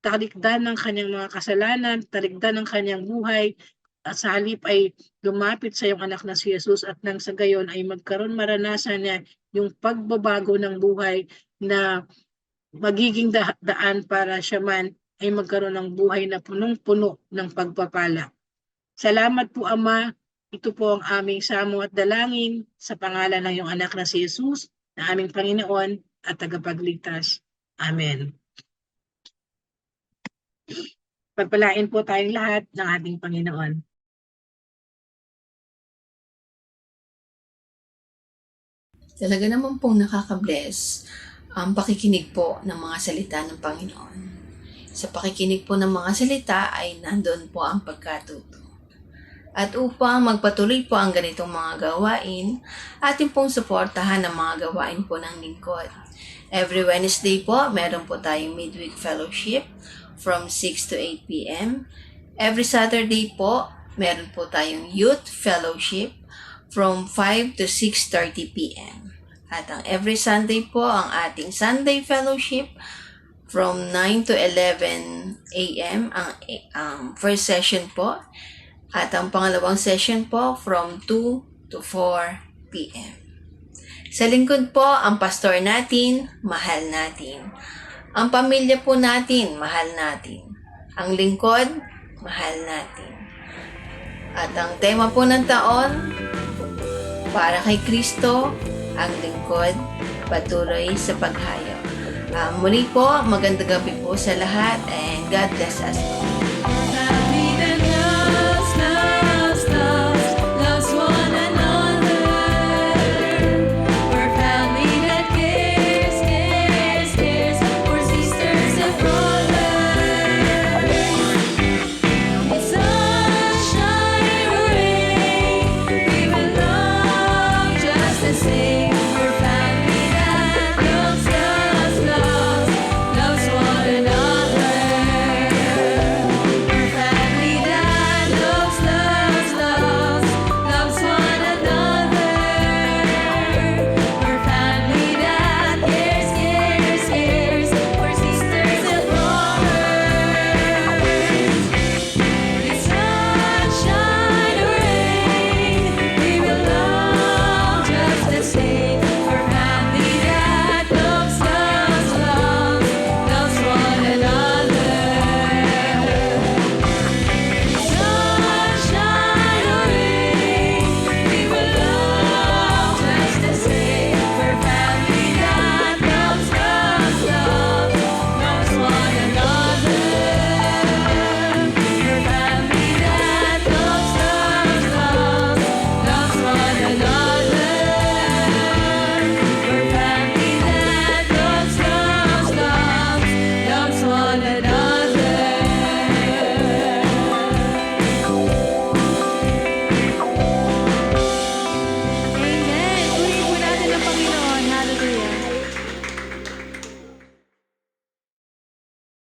talikdan ng kanyang mga kasalanan, talikdan ng kanyang buhay, at sa halip ay lumapit sa iyong anak na si Jesus, at nang sa gayon ay maranasan niya yung pagbabago ng buhay na magiging daan para siya man ay magkaroon ng buhay na punong-puno ng pagpapala. Salamat po, Ama. Ito po ang aming samo at dalangin sa pangalan ng iyong anak na si Jesus, na aming Panginoon at tagapagligtas. Amen. Pagpalain po tayong lahat ng ating Panginoon. Talaga naman pong nakaka-bless ang pakikinig po ng mga salita ng Panginoon. Sa pakikinig po ng mga salita ay nandoon po ang pagkatuto. At upang magpatuloy po ang ganitong mga gawain, atin pong suportahan ang mga gawain po ng lingkod. Every Wednesday po, meron po tayong midweek fellowship from 6 to 8 p.m. Every Saturday po, meron po tayong youth fellowship from 5 to 6:30 p.m. At ang every Sunday po, ang ating Sunday fellowship from 9 to 11 a.m. ang first session po. At ang pangalawang session po from 2 to 4 p.m. Sa lingkod po, ang pastor natin, mahal natin. Ang pamilya po natin, mahal natin. Ang lingkod, mahal natin. At ang tema po ng taon, para kay Kristo, ang lingkod, patuloy sa paghayo. Muli po, magandang gabi po sa lahat and God bless us all.